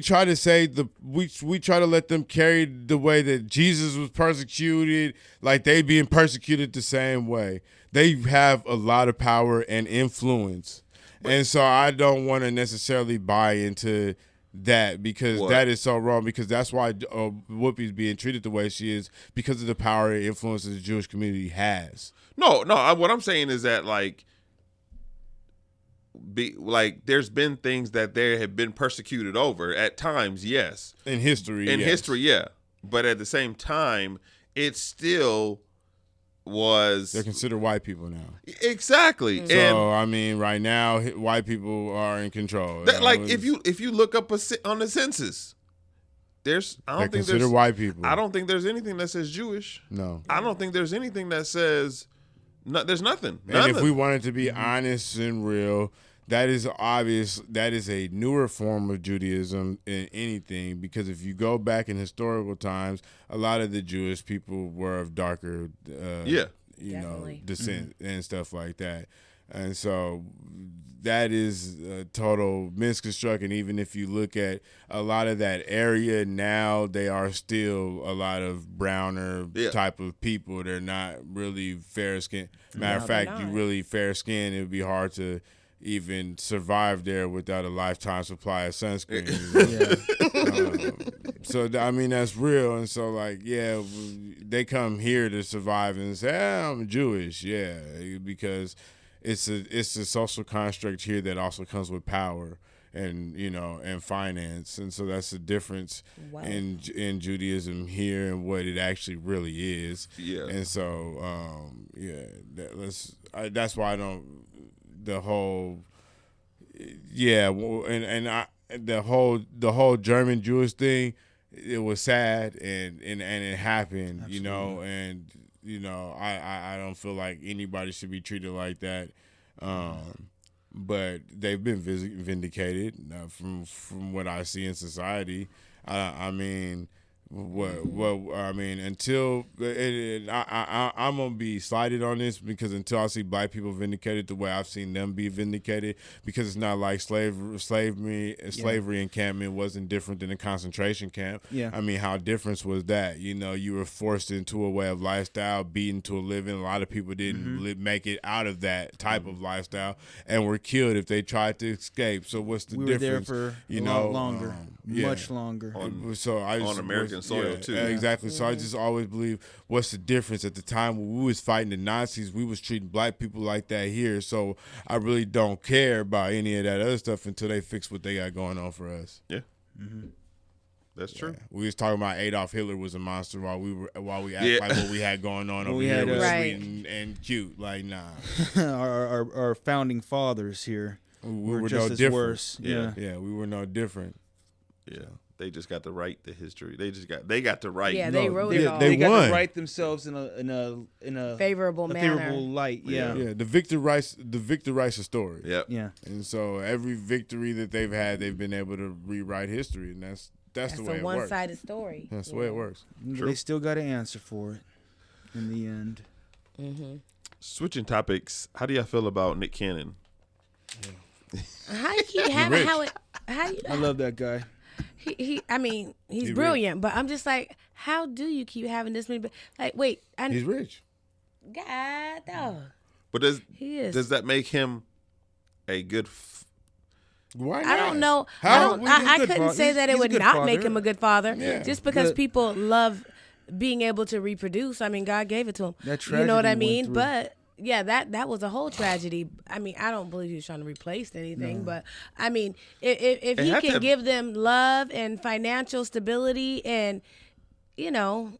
try to say we try to let them carry the way that Jesus was persecuted, like they being persecuted the same way. They have a lot of power and influence, and so I don't want to necessarily buy into that because that is so wrong. Because that's why Whoopi's being treated the way she is because of the power and influence that the Jewish community has. No. What I'm saying is that there's been things that they have been persecuted over at times, yes. In history, yeah. But at the same time, it still was. They're considered white people now. Exactly. So and I mean, right now, white people are in control. If you look up on the census, they're considered white people. I don't think there's anything that says Jewish. No. I don't think there's anything that says. No, there's nothing. And if we wanted to be honest and real, that is obvious. That is a newer form of Judaism in anything, because if you go back in historical times, a lot of the Jewish people were of darker, descent and stuff like that. And so that is a total misconstruction. Even if you look at a lot of that area now, they are still a lot of browner type of people. They're not really fair skinned. Matter of fact, you really fair skinned, it would be hard to even survive there without a lifetime supply of sunscreen. So I mean, that's real. And so they come here to survive and say, I'm Jewish, because it's a social construct here that also comes with power and and finance. And so that's the difference in Judaism here and what it actually really is. And so that's why I don't. The whole, the whole German Jewish thing, it was sad and it happened, and I don't feel like anybody should be treated like that, but they've been vindicated from what I see in society. Until I'm gonna be slighted on this, because until I see black people vindicated the way I've seen them be vindicated, because it's not like slavery encampment wasn't different than a concentration camp. I mean, how different was that? You were forced into a way of lifestyle, beaten to a living. A lot of people didn't make it out of that type of lifestyle and were killed if they tried to escape. So what's the difference? We were there for a lot longer, much longer. On American soil too. Exactly. So I just always believe, what's the difference? At the time when we was fighting the Nazis, we was treating black people like that here. So I really don't care about any of that other stuff until they fix what they got going on for us. Yeah. That's true. We was talking about Adolf Hitler was a monster while we act like what we had going on over here was sweet and cute. Like, nah. our founding fathers here we were just no as different. Worse. Yeah, we were no different. Yeah. They just got to write the history. They got to write. Yeah, they wrote yeah, it all. they They got won. to write themselves in a Favorable manner. favorable light. Yeah. Yeah, the victor writes the story. Yep. Yeah. And so every victory that they've had, they've been able to rewrite history, and that's the way a it works. one-sided story. That's the way it works. They still got to answer for it in the end. Switching topics, how do y'all feel about Nick Cannon? How you keep having how you I love that guy. I mean, he's He brilliant, but I'm just like, how do you keep having this many? Like, wait, He's rich. God, dog. But He is. does that make him a good? Why not? I don't know. How? I couldn't say that it he's a would good not father. make him a good father. Yeah. Just because But- people love being able to reproduce. I mean, God gave it to him. That You know what tragedy I went mean? through. But yeah, that was a whole tragedy. I mean, I don't believe he was trying to replace anything, but I mean, if he had can to- give them love and financial stability, and you know.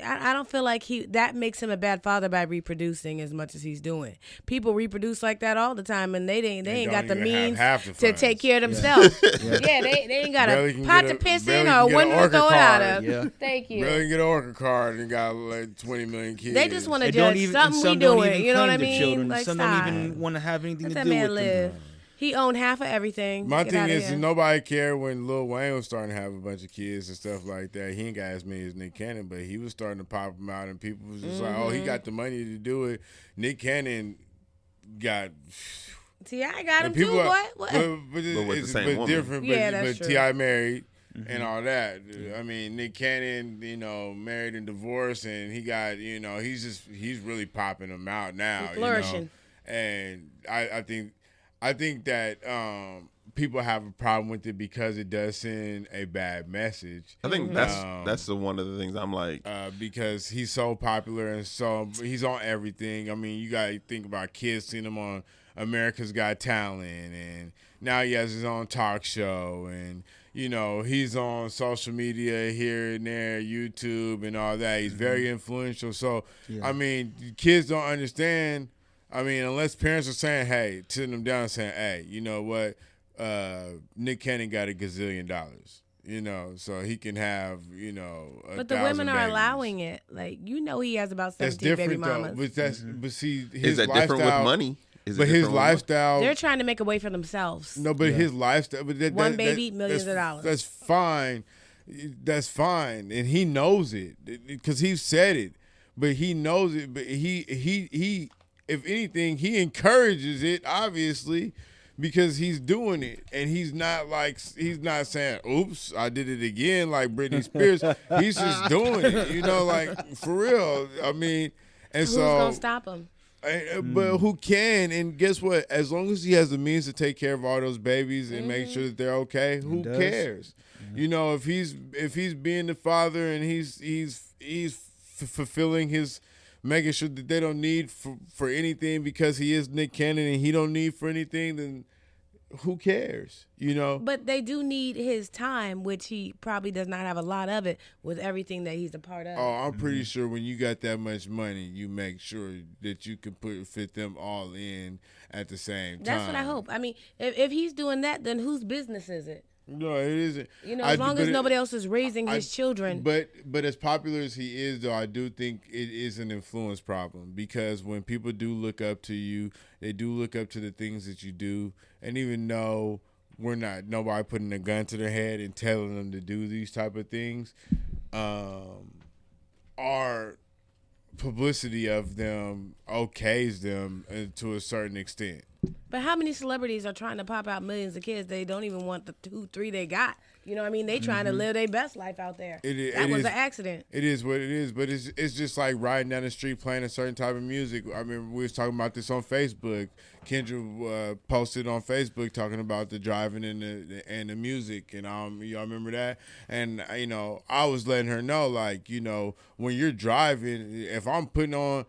I don't feel like that makes him a bad father by reproducing as much as he's doing. People reproduce like that all the time, and they ain't don't got the even means have half the to funds. take care of themselves. Yeah, they ain't got Barely a can pot get to a- piss barely in can or a get a window to Orca throw it out card. of. Yeah. Thank you. Barely get an Orca card and got like 20 million kids. They just want to And don't judge even, something and we some don't doing. even You know what I claim their mean? children. Like, Some stop. don't even want to have anything Let to that do man with live. them. He owned half of everything. My Get thing outta is, here. nobody cared when Lil Wayne was starting to have a bunch of kids and stuff like that. He ain't got as many as Nick Cannon, but he was starting to pop them out, and people was just like, "Oh, he got the money to do it." Nick Cannon got. See, I got him and too, people boy. are- What? But But with the it's same woman. different. Yeah, but that's true. T.I. married and all that. I mean, Nick Cannon, married and divorced, and he got, he's really popping them out now. He's flourishing. And I think that people have a problem with it because it does send a bad message. I think that's one of the things I'm like. Because he's so popular and so he's on everything. I mean, you got to think about kids seeing him on America's Got Talent, and now he has his own talk show, and he's on social media here and there, YouTube and all that. He's very influential. So, I mean, kids don't understand. I mean, unless parents are saying, hey, sitting them down and saying, hey, you know what? Nick Cannon got $1 gazillion, so he can have, But the women are allowing it. Like, he has about 17 baby mamas. But see, his Is that different with lifestyle- money? Is it But his different with money? lifestyle. They're trying to make a way for themselves. No, but his lifestyle. But One baby, millions of dollars. That's fine. That's fine, and he knows it because he said it. But he knows it. But he, if anything, he encourages it. Obviously, because he's doing it, and he's not saying, "Oops, I did it again," like Britney Spears. He's just doing it, like for real. I mean, and Who's so gonna stop him? But who can? And guess what? As long as he has the means to take care of all those babies and make sure that they're okay, who cares? If he's being the father and he's fulfilling his, making sure that they don't need for anything because he is Nick Cannon and he don't need for anything, then who cares? But they do need his time, which he probably does not have a lot of it with everything that he's a part of. Oh, I'm pretty sure when you got that much money, you make sure that you can fit them all in at the same time. That's what I hope. I mean, if he's doing that, then whose business is it? No, it isn't. As long as nobody else is raising his children. But as popular as he is, though, I do think it is an influence problem because when people do look up to you, they do look up to the things that you do, and even though nobody putting a gun to their head and telling them to do these type of things, our publicity of them okays them to a certain extent. But how many celebrities are trying to pop out millions of kids? They don't even want the 2, 3 they got. You know what I mean? They trying to live their best life out there. That was an accident. It is what it is, but it's just like riding down the street playing a certain type of music. I mean, we was talking about this on Facebook. Kendra posted on Facebook talking about the driving and the music, and y'all remember that? And I was letting her know, like, when you're driving, if I'm putting on,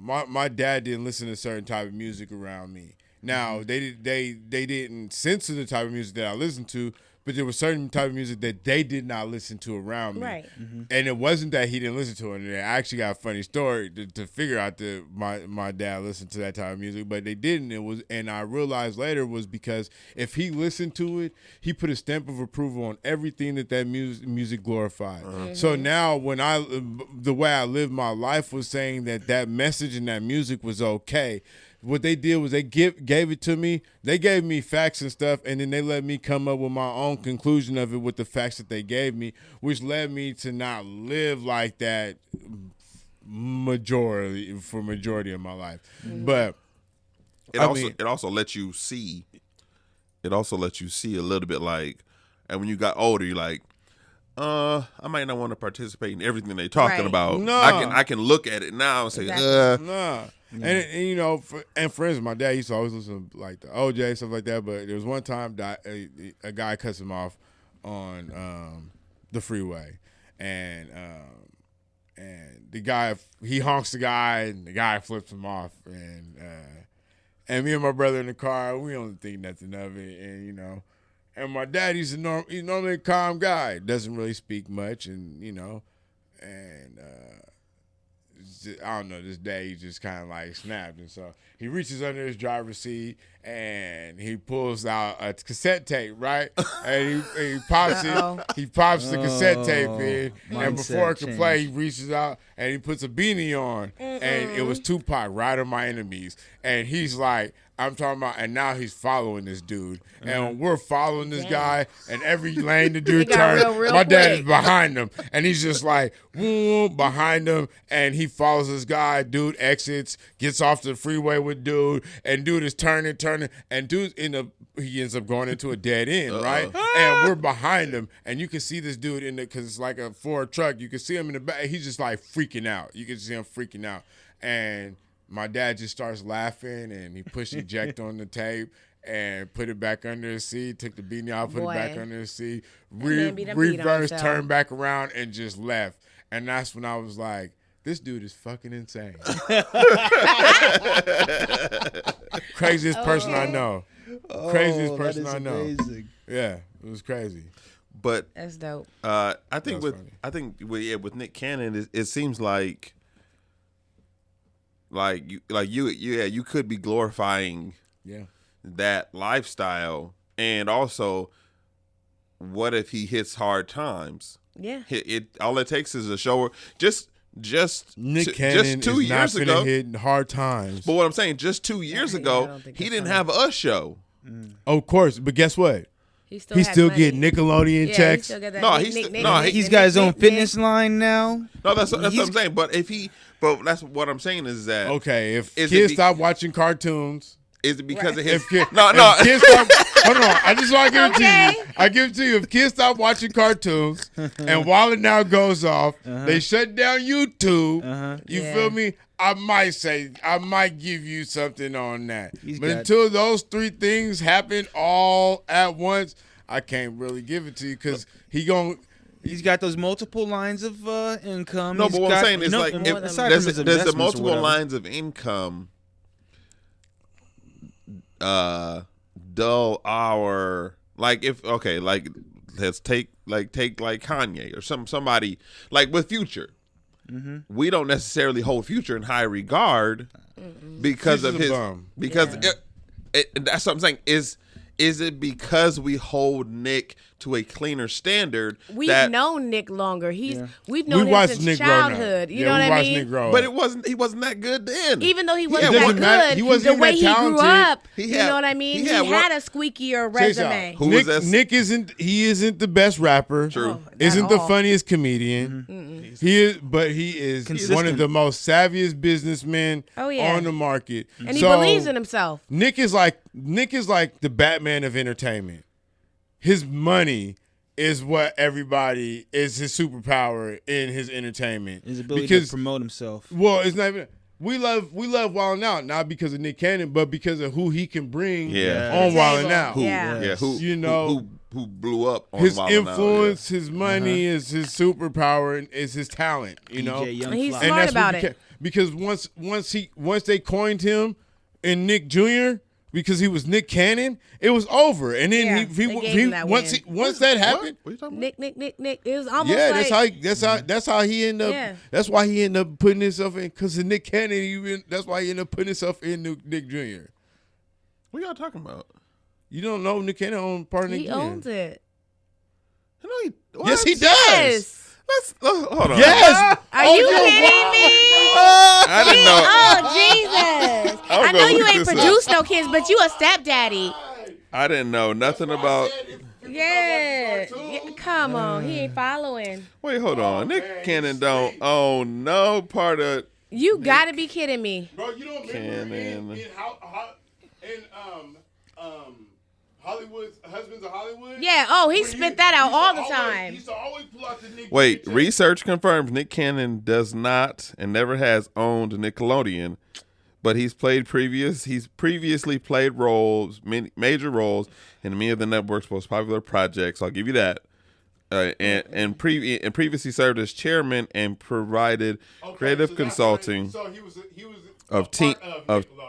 my dad didn't listen to certain type of music around me. Now they didn't censor the type of music that I listened to, but there was certain type of music that they did not listen to around me. Right. And it wasn't that he didn't listen to it. And I actually got a funny story to figure out that my dad listened to that type of music, but they didn't. And I realized later was because if he listened to it, he put a stamp of approval on everything that music glorified. So now when the way I lived my life was saying that message and that music was okay. What they did was they gave it to me. They gave me facts and stuff, and then they let me come up with my own conclusion of it with the facts that they gave me, which led me to not live like that majority of my life. But it also lets you see. It also lets you see a little bit like, and when you got older, you're like, I might not want to participate in everything they're talking about. No. I can look at it now and say, nah. And you know, for instance, my dad used to always listen to like the OJ stuff like that. But there was one time that a guy cuts him off on the freeway, and the guy, he honks the guy, and the guy flips him off, and me and my brother in the car, we don't think nothing of it, and you know. And my dad, he's normally a calm guy, doesn't really speak much, and you know, and I don't know, this day he just kind of like snapped, and so he reaches under his driver's seat and he pulls out a cassette tape, right? And he pops it. He pops the cassette tape in, and before it can play, he reaches out and he puts a beanie on, and it was Tupac, "Ride of My Enemies," and he's like, I'm talking about, and now he's following this dude, and we're following this guy, and every lane the dude turns, my dad is behind him, and he's just like, boom, behind him, and he follows this guy. Dude exits, gets off the freeway with dude, and dude is turning, and dude he ends up going into a dead end, right? And we're behind him, and you can see this dude because it's like a Ford truck. You can see him in the back. He's just like freaking out. You can see him freaking out, and my dad just starts laughing, and he pushed eject on the tape and put it back under his seat, took the beanie out, put it back under his seat, reverse, turned back around, and just left. And that's when I was like, this dude is fucking insane. Craziest person I know. Craziest person I know. Amazing. Yeah, it was crazy. But that's dope. I think with Nick Cannon, it seems like you could be glorifying that lifestyle, and also, what if he hits hard times? Yeah, all it takes is a show. Just Nick Cannon 2 years ago, hit hard times. But what I'm saying, just 2 years ago, he didn't have a show. Of course, but guess what? He still get Nickelodeon checks. He's got his own fitness line now. No, that's what I'm saying. But that's what I'm saying is that if kids stop watching cartoons, is it because of his? If kids stop, hold on, I just want to give it to you. I give it to you. If kids stop watching cartoons and While It Now goes off, they shut down YouTube. You feel me? I might give you something on that. Until those three things happen all at once, I can't really give it to you because he's got those multiple lines of income. No, but what I'm saying is like, there's the multiple lines of income dull our let's take Kanye or somebody like with Future. We don't necessarily hold Future in high regard because of his that's what I'm saying. Is it because we hold Nick to a cleaner standard? We've known Nick longer. We've known him since Nick childhood. You know what I mean? But he wasn't that good then. Even though he wasn't that good, the way he grew up, you know what I mean? He had a squeakier resume. Nick isn't the best rapper. True. Isn't the funniest comedian. He is one of the most savviest businessmen on the market. And he believes in himself. Nick is like the Batman of entertainment. His money is what everybody is his superpower in his entertainment. His ability to promote himself. Well, it's not even. We love Wild 'N Out, not because of Nick Cannon, but because of who he can bring on Wild 'N Out. Who blew up on his Wild 'N Out, influence, his money is his superpower, and is his talent. You know, and he's smart about it. Because once they coined him and Nick Jr., because he was Nick Cannon, it was over. And then Yeah, he they gave him that once win. once that happened, What are you talking about? Nick. It was almost yeah, like that's how he ended up. Yeah. That's why he ended up putting himself in, because of Nick Cannon. That's why he ended up putting himself in Nick Jr. What y'all talking about? You don't know Nick Cannon owns part of Nick he Cannon. owns it. No, what? Yes, he does. Yes. Let's hold on. Yes. Are you kidding me? I didn't know. Oh, Jesus. I'm I know gonna you look ain't this up. produced no kids, but you a stepdaddy. I didn't know nothing about. Yeah. Come on. He ain't following. Wait, hold on. Nick Cannon don't own no part of. You got to be kidding me. Bro, you don't remember in Hollywood's Husbands of Hollywood? Yeah. Oh, he spit that out all the He time. used to always pull out the Nick Wait, Cannon. research confirms Nick Cannon does not and never has owned Nickelodeon, but he's previously played major roles in many of the network's most popular projects. I'll give you that. And previously served as chairman and provided creative consulting So he was of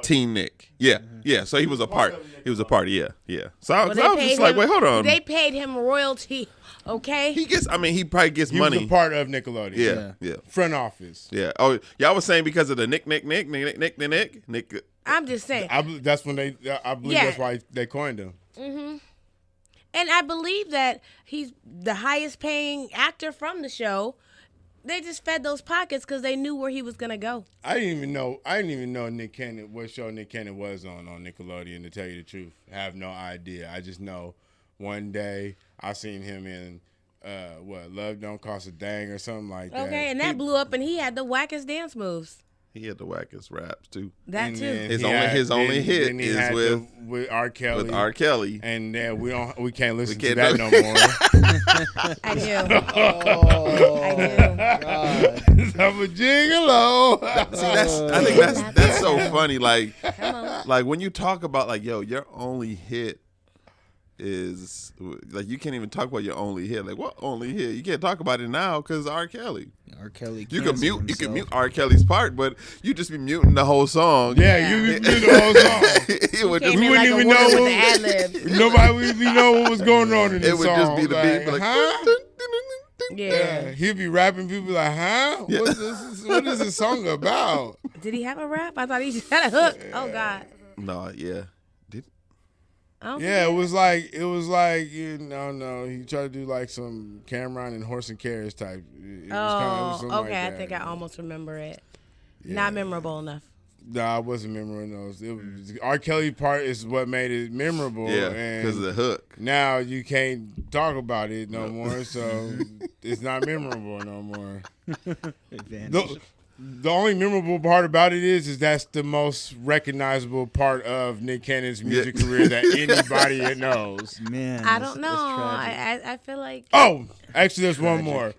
Teen Nick. Yeah, yeah. So he was a part. He was a part. Yeah, yeah. So I was just like, wait, hold on. They paid him royalty. Okay. He gets. I mean, he probably gets He money. was a part of Nickelodeon. Yeah, yeah. Front office. Yeah. Oh, y'all was saying because of the Nick. I'm just saying. That's when I believe Yeah. that's why they coined him. And I believe that he's the highest paying actor from the show. They just fed those pockets because they knew where he was gonna go. I didn't even know Nick Cannon, what show Nick Cannon was on Nickelodeon, to tell you the truth. I have no idea. I just know one day I seen him in Love Don't Cost a Dang or something like that. Okay, and that blew up, and he had the wackest dance moves. He had the wackest raps too. That And too. then His only hit then he is had with R. Kelly. R. Kelly. And then we can't listen to can't that no more. I do. Oh, I do. I'm a gigolo. See, I think that's so funny. Like when you talk about like, yo, your only hit is like, you can't even talk about your only hit. Like, what only hit? You can't talk about it now because R. Kelly. R. Kelly. You can mute R. Kelly's part, but you just be muting the whole song. Yeah, you do the whole song. It would Came just, in wouldn't like a even woman know with the ad-libs. Nobody would even know what was going on in the it would song. just be the beat, like, huh? Yeah. He'd be rapping. People be like, huh? What is this song about? Did he have a rap? I thought he just had a hook. Oh God. No, yeah. I don't Yeah, think it was like no. He tried to do like some Cameron and Horse and Carriage type. It was something okay. like I that. think I almost remember it. Not memorable enough. No, I wasn't remembering those. It was, R. Kelly part is what made it memorable. Yeah, and because of the hook. now you can't talk about it no more, so it's not memorable no more. The only memorable part about it is that's the most recognizable part of Nick Cannon's music career that anybody knows. Man, I don't know. That's I feel like. Oh, actually, there's one more.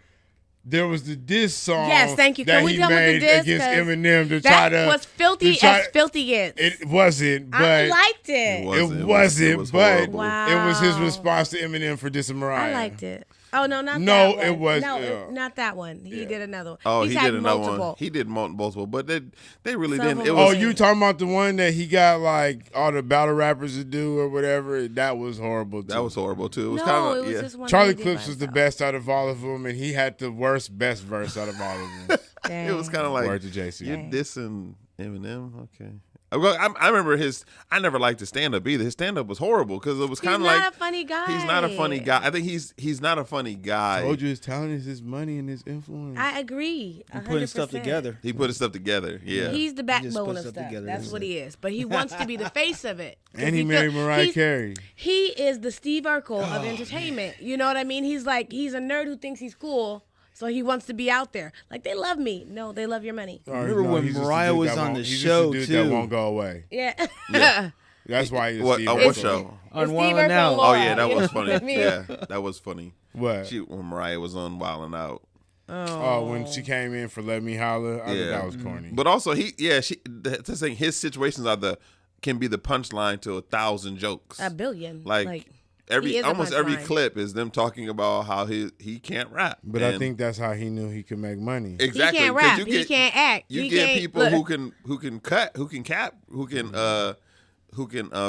There was the diss song. Yes, thank you. That Can we he done with the made diss? against 'Cause Eminem to try That to. was filthy as filthy gets. It wasn't, but I liked it. it wasn't, but horrible. Wow. it was his response to Eminem for dissing Mariah. I liked it. Oh no, not No, that one. it was- No, not that one. He did another one. Oh, He's he had did another multiple. one. He did multiple, but they really Some didn't. of It them was Oh, you talking about the one that he got like all the battle rappers to do or whatever? That was horrible too. that was horrible too. It was No, kind it of was yeah. just one. Charlie that he did Clips by was the himself. best out of all of them, and he had the best verse out of all of them. Dang. It was kind of like Word to JC. you're dissing Eminem. Okay. Well, I remember I never liked his stand up either. His stand up was horrible because it was kind of like He's not a funny guy. he's not a funny guy. I think he's not a funny guy. Told you his talent is his money and his influence. I agree. putting stuff 100%. together. He put his stuff together. Yeah. He's the just backbone put of stuff stuff. together, That's doesn't what he? he is. But he wants to be the face of it. 'Cause and he married Mariah he's- Carey. He is the Steve Urkel of entertainment. You know what I mean? He's a nerd who thinks he's cool, so he wants to be out there. Like, they love me. No, they love your money. Remember when he's just a Mariah dude was that on won't- the he's show, just a dude that too. won't go away. Yeah. That's why he's What? Steve What Urkel. show? On Steve Wild Urkel Out. Laura. Oh yeah, that You was know funny. what I mean? Yeah, that was funny. What? When Mariah was on Wildin' Out. Oh, when she came in for Let Me Holler, I thought that was corny. But also that's the thing. His situations can be the punchline to 1,000 jokes. A billion. Like he is a almost every punchline. clip is them talking about how he can't rap. But I think that's how he knew he could make money. exactly He can't 'cause rap. you He get- can't act. You He get can't- people look. who can cut, who can cap,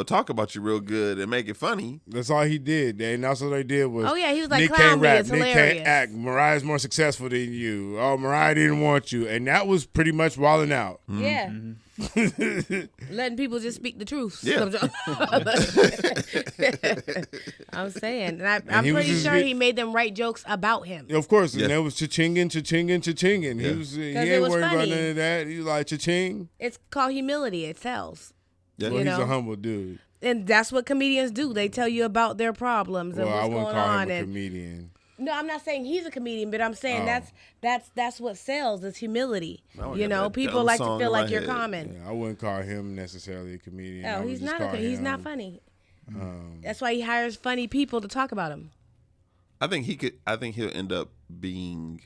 talk about you real good and make it funny. That's all he did. And that's what they did was. Oh yeah, he was like, Nick clown can't me. rap. It's Nick hilarious. can't act. Mariah's more successful than you. Oh, Mariah didn't want you, and that was pretty much walling out. Yeah. Letting people just speak the truth. Yeah. I'm saying. And I'm pretty sure he made them write jokes about him. Of course, and Yeah. that was cha-chinging, cha-chinging, cha-chinging. Yeah. He it ain't was worried about funny. none of that. He was like cha-ching. It's called humility. It sells. Yeah. Well, You he's know? a humble dude. And that's what comedians do. They tell you about their problems and Well, I what's wouldn't going call on. him a And comedian. no, I'm not saying he's a comedian, but I'm saying Oh. that's what sells is humility. Now I You got know, that people dumb like to song feel in my like you're head. common. Yeah, I wouldn't call him necessarily a comedian. I Oh, would he's just not call okay. He's him, not funny. That's why he hires funny people to talk about him. I think he'll end up being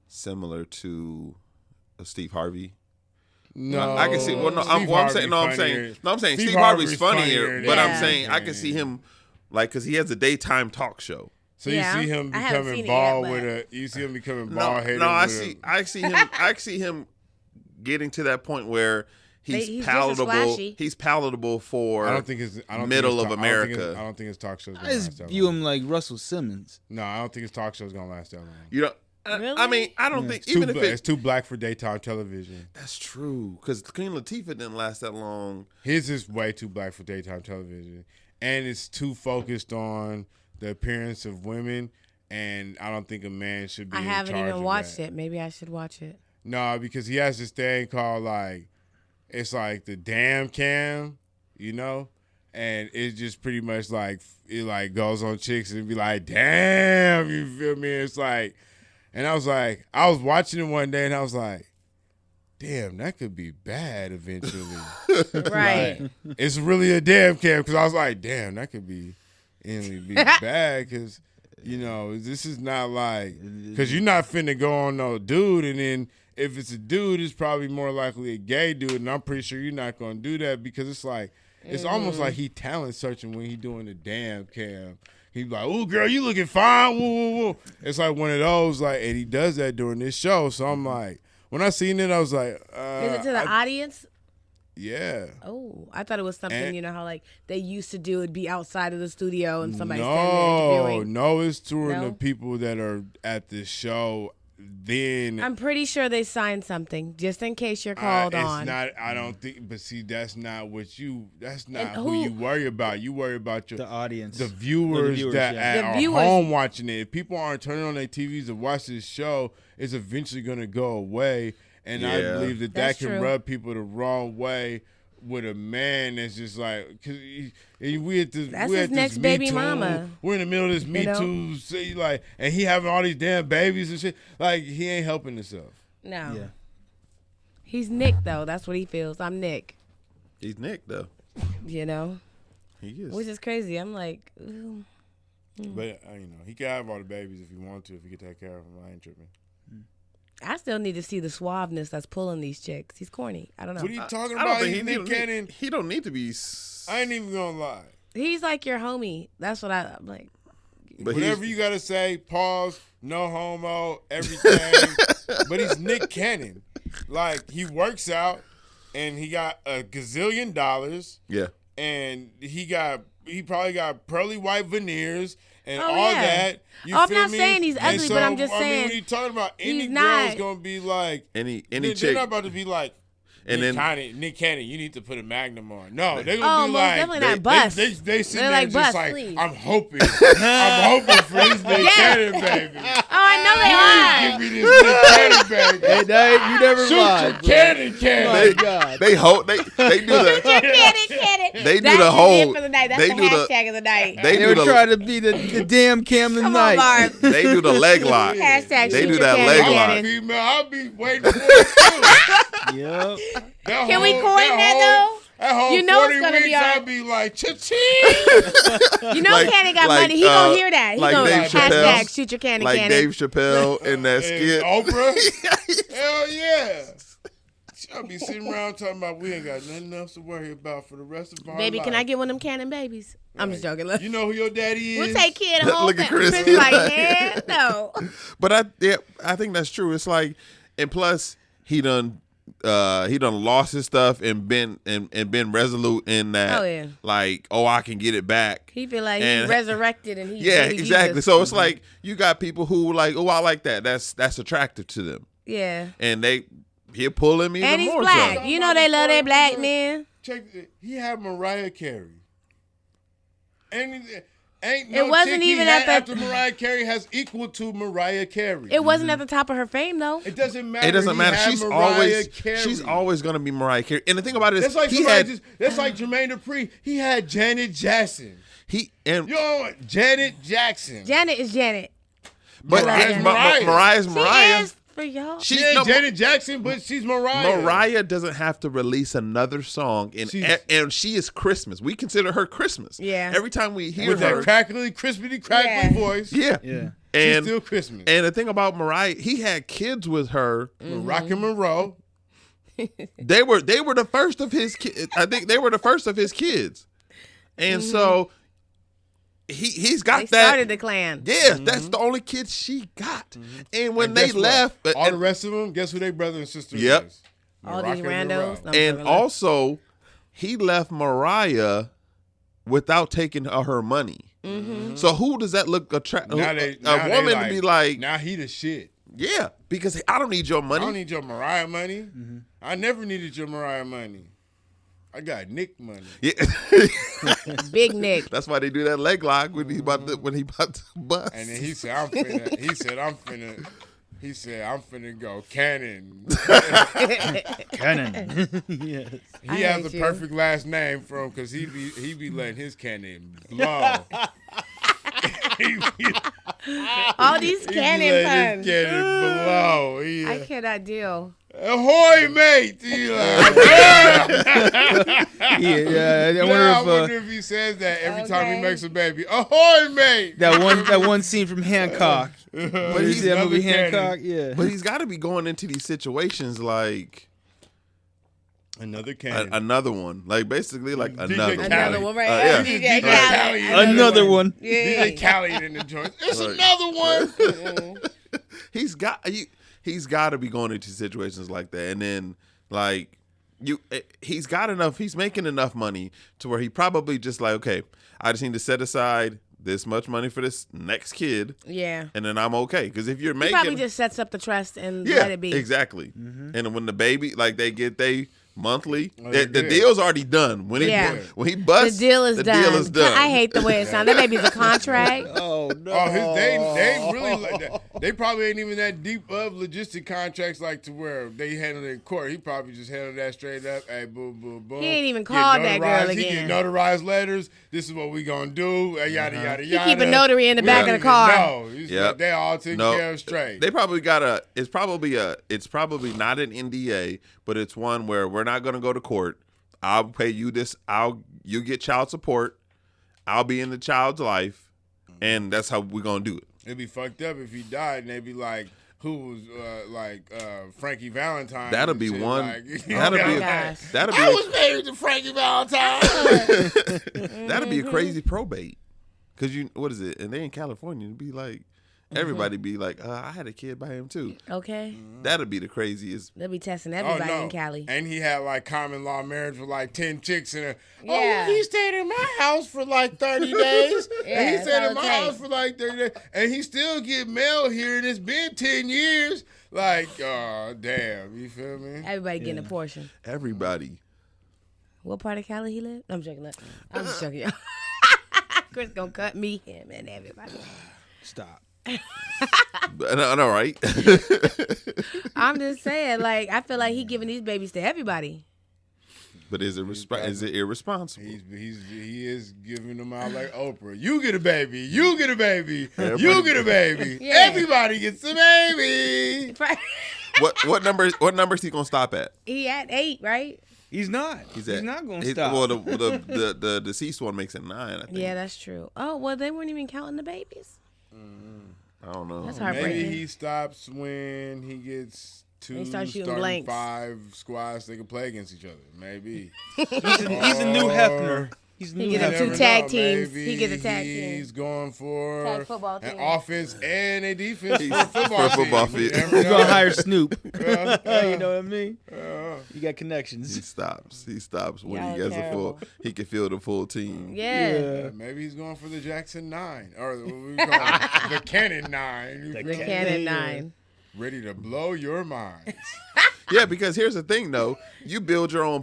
similar to Steve Harvey. No, I can see. Well, no, Steve I'm saying Harvey's Steve Harvey's funnier, funnier but I'm than saying I anything. can see him like because he has a daytime talk show. So Yeah, you see him I haven't becoming seen it bald yet, with but- a. You see him becoming No, bald headed. no, I see him getting to that point where he's He's just as palatable. flashy. He's palatable for. I don't think it's. I don't middle think of it's America. I don't think his talk show's I gonna just last that view long. him like Russell Simmons. No, I don't think his talk show's gonna last that long. You know. Really? I mean, I don't think It's too, even if it's too black for daytime television. that's true because Queen Latifah didn't last that long. His is way too black for daytime television, and it's too focused on the appearance of women. And I don't think a man should be. I in haven't charge even of watched that. it. Maybe I should watch it. No, because he has this thing called it's like the damn cam, you know, and it's just pretty much like it like goes on chicks and be like, damn, you feel me? It's like, and I was watching it one day and I was like, damn, that could be bad eventually. Right. Like, it's really a damn cam because I was like, damn, that could be bad because. You know, this is not like because you're not finna go on no dude, and then if it's a dude, it's probably more likely a gay dude, and I'm pretty sure you're not gonna do that because it's like it's almost like he talent searching when he doing the damn cam. He's like, "Ooh, girl, you looking fine." Woo, woo, woo. It's like one of those, like, and he does that during this show. So I'm like, when I seen it, I was like, Is it to the audience? yeah. Oh, I thought it was something, And- you know, how like they used to do. It'd be outside of the studio and somebody standing there interviewing. No, it's touring No? the people that are at the show. Then I'm pretty sure they signed something just in case you're called it's on. not. I don't think. But see, that's not what you. That's not And who who- you worry about. You worry about The audience. the viewers, that The are viewers. home watching it. If people aren't turning on their TVs to watch this show, it's eventually going to go away. And I Yeah. believe that That's can true. rub people the wrong way with a man that's just like, cause we at this, That's we his at this next Me baby Too. mama. We're in the middle of this Me know? Too, say, like, and he having all these damn babies and shit. Like, he ain't helping himself. No. Yeah. He's Nick, though. That's what he feels. I'm Nick, He's Nick though. you know, He is. which is crazy. I'm like, ooh. But you know, he can have all the babies if he wants to. If he can take care of them, I ain't tripping. I still need to see the suaveness that's pulling these chicks. He's corny. I don't know. What are you talking I don't about? think He's Nick Cannon. He don't need to be. I ain't even gonna lie. He's like your homie. That's what I'm like. But Whatever he's- you gotta say, pause, no homo, everything. But he's Nick Cannon. Like, he works out and he got a gazillion dollars Yeah. and he probably got pearly white veneers and Oh, all yeah. that. You Oh, I'm feel not me? saying he's And ugly, but I'm just I mean, saying when you talking about any he's girl's not- gonna be like Any they're chick. not about to be like And Nick Cannon, you need to put a Magnum on. No, they're Oh, gonna be most like definitely not bust. They sitting They're there like, just bust, like please. I'm hoping for this Nick Cannon baby. Oh, I know they are. Give me this Nick Cannon baby. Hey, Dave, you never Shoot your lied. cannon, My cannon. God. They hold. They do the. They do That's the just whole. it for the night. That's they the do the. hashtag of the night. They They do were the. trying to be the damn Cam Come on, tonight. Barb. They do the leg lock. Hashtag They shoot do your that cannon, leg I'm lock. cannon. female. I'll be waiting for it too. Yep. Can we coin that, though? That whole You know 40 it's gonna weeks, be our- I'll be like, cha-ching. You know Like- Cannon got like, money. He gonna hear that. He like gonna Dave Chappelle. hashtag shoot your cannon, Like cannon. Dave Chappelle in that And skit. Oprah? Hell yeah. I'll be sitting around talking about we ain't got nothing else to worry about for the rest of our Baby, life. can I get one of them cannon babies? I'm just joking. Look. You know who your daddy is? We'll take kid home. Look at Chris. Chris is like, hell no. But I think that's true. It's like, and plus he done he done lost his stuff and been resolute in that. Oh, yeah. Like, I can get it back. He feel like And- he's resurrected and he's Yeah, baby exactly. Jesus. So it's like you got people who like, I like that. That's attractive to them, Yeah. and he'll pull him even And he's more black. so. You know they love their black men. Check. He had Mariah Carey. And ain't It no wasn't chick he even had at the- after Mariah Carey has equal to Mariah Carey. It wasn't at the top of her fame though. It doesn't matter. It doesn't He matter. had Mariah Carey. She's always gonna be Mariah Carey. And the thing about it is, That's like he had that's like Jermaine Dupri. He had Janet Jackson. and You know, Janet Jackson. Janet is Janet. but Mariah's Mariah's She Mariah. is for y'all. She ain't Janet Jackson, but she's Mariah. Mariah doesn't have to release another song, and she is Christmas. We consider her Christmas. Yeah. Every time we hear With her, that crackly, crispity, crackly voice. yeah, Yeah. She's and still Christmas. and the thing about Mariah, he had kids with her. Rock and Monroe. They were the first of his kids. I think they were the first of his kids, and so he's got They that. started the clan. Yeah, that's the only kids she got. And when And they guess what? left, all the rest of them, guess who they brother and sister Yep. is? All Rock these and randos. Monroe. No, I'm and joking. also he left Mariah without taking her money. Mm-hmm. So who does that look attractive? Now A they woman to be like, now he the shit. yeah, because I don't need your I money. don't need your Mariah money. I never needed your Mariah money. I got Nick money. Yeah. Big Nick. That's why they do that leg lock when he about to bust. And then he said, I'm finna go Cannon. Cannon. Yes. I He has hate the you. perfect last name for him because he be letting his cannon blow. All these He be cannon letting puns. his cannon blow. I cannot deal. Ahoy, mate! He like, Yeah. I I wonder wonder if if he says that every time he Okay. makes a baby. Ahoy, mate! that one scene from Hancock. But But he's he's that movie another Hancock. cannon. Yeah. But he's got to be going into these situations like Another cannon. another one, like basically like DJ another one. Another Khaled. one, right? Yeah. DJ DJ Khaled. Khaled. Another one. Yeah. DJ Khaled in the joint. It's Right. another one. He's got to be going into situations like that, and then like he's got enough. He's making enough money to where he probably just like, okay, I just need to set aside this much money for this next kid, Yeah. and then I'm okay. Because if you're He making, probably just sets up the trust and yeah, let it be. exactly. And then when the baby like they get they monthly, Oh, the they did. deal's already done. When Yeah. he busts, The deal is the done. deal is done. I hate the way it sounds. That baby's a contract. Oh no. Oh, they really like that. They probably ain't even that deep of logistic contracts like to where they handle it in court. He probably just handled that straight up. Hey, boom, boom, boom. He ain't even Get called that girl notarized. He again. get notarized letters. This is what we gonna do. Yada yada He yada. keep a notary in the We back don't of the even car. know. He's Yep. like, they all taken No, care of straight. They probably got it's probably not an NDA, but it's one where we're not going to go to court. I'll pay you this. You get child support. I'll be in the child's life, and that's how we're going to do it. It'd be fucked up if he died and they'd be like, who was Frankie Valentine? That'll and be shit, one. like, That'll Oh my be. gosh. That'll I be. was married to Frankie Valentine. That'll be a crazy probate. Cause what is it? And they in California, it'd be like everybody be like, I had a kid by him too. Okay. That'd be the craziest. They'll be testing Oh, everybody no. in Cali. And he had like common law marriage with like 10 chicks in it. Yeah. Oh, he stayed in my house for like 30 days. Yeah, and he that's stayed all in it my house takes. for like 30 days. And he still get mail here and it's been 10 years. Like, oh, damn. You feel me? Everybody getting a portion. Everybody. What part of Cali he live? I'm joking. I'm just joking. Chris gonna cut me, him, and everybody. Stop. I know, right? I'm just saying, like, I feel like he giving these babies to everybody. But is it irresponsible? He is giving them out like Oprah. You get a baby. You get a baby. You get a baby. Yeah. Everybody gets a baby. What number is he gonna stop at? He at 8, right? He's not. He's not going to stop. Well, the deceased one makes it 9. I think. Yeah, that's true. Oh, well, they weren't even counting the babies. I don't know. That's heartbreaking. Maybe he stops when he gets 2 He starts shooting starting blanks. 5 squads they can play against each other. Maybe. He's a new Hefner. He's He new. gets You two never tag know. teams. Maybe He gets a tag team. He's going for Tag football an team. offense and a defense He's for a football for a football team. field. You never He's gonna know. hire Snoop. Yeah. You know what I mean? You got He connections. stops. He stops when Y'all he are gets a full. terrible. He can field a full team. Yeah. Maybe he's going for the Jackson 9 or what we call it, the Cannon 9. The Cannon 9. Ready to blow your minds. Yeah, because here's the thing, though. You build your own.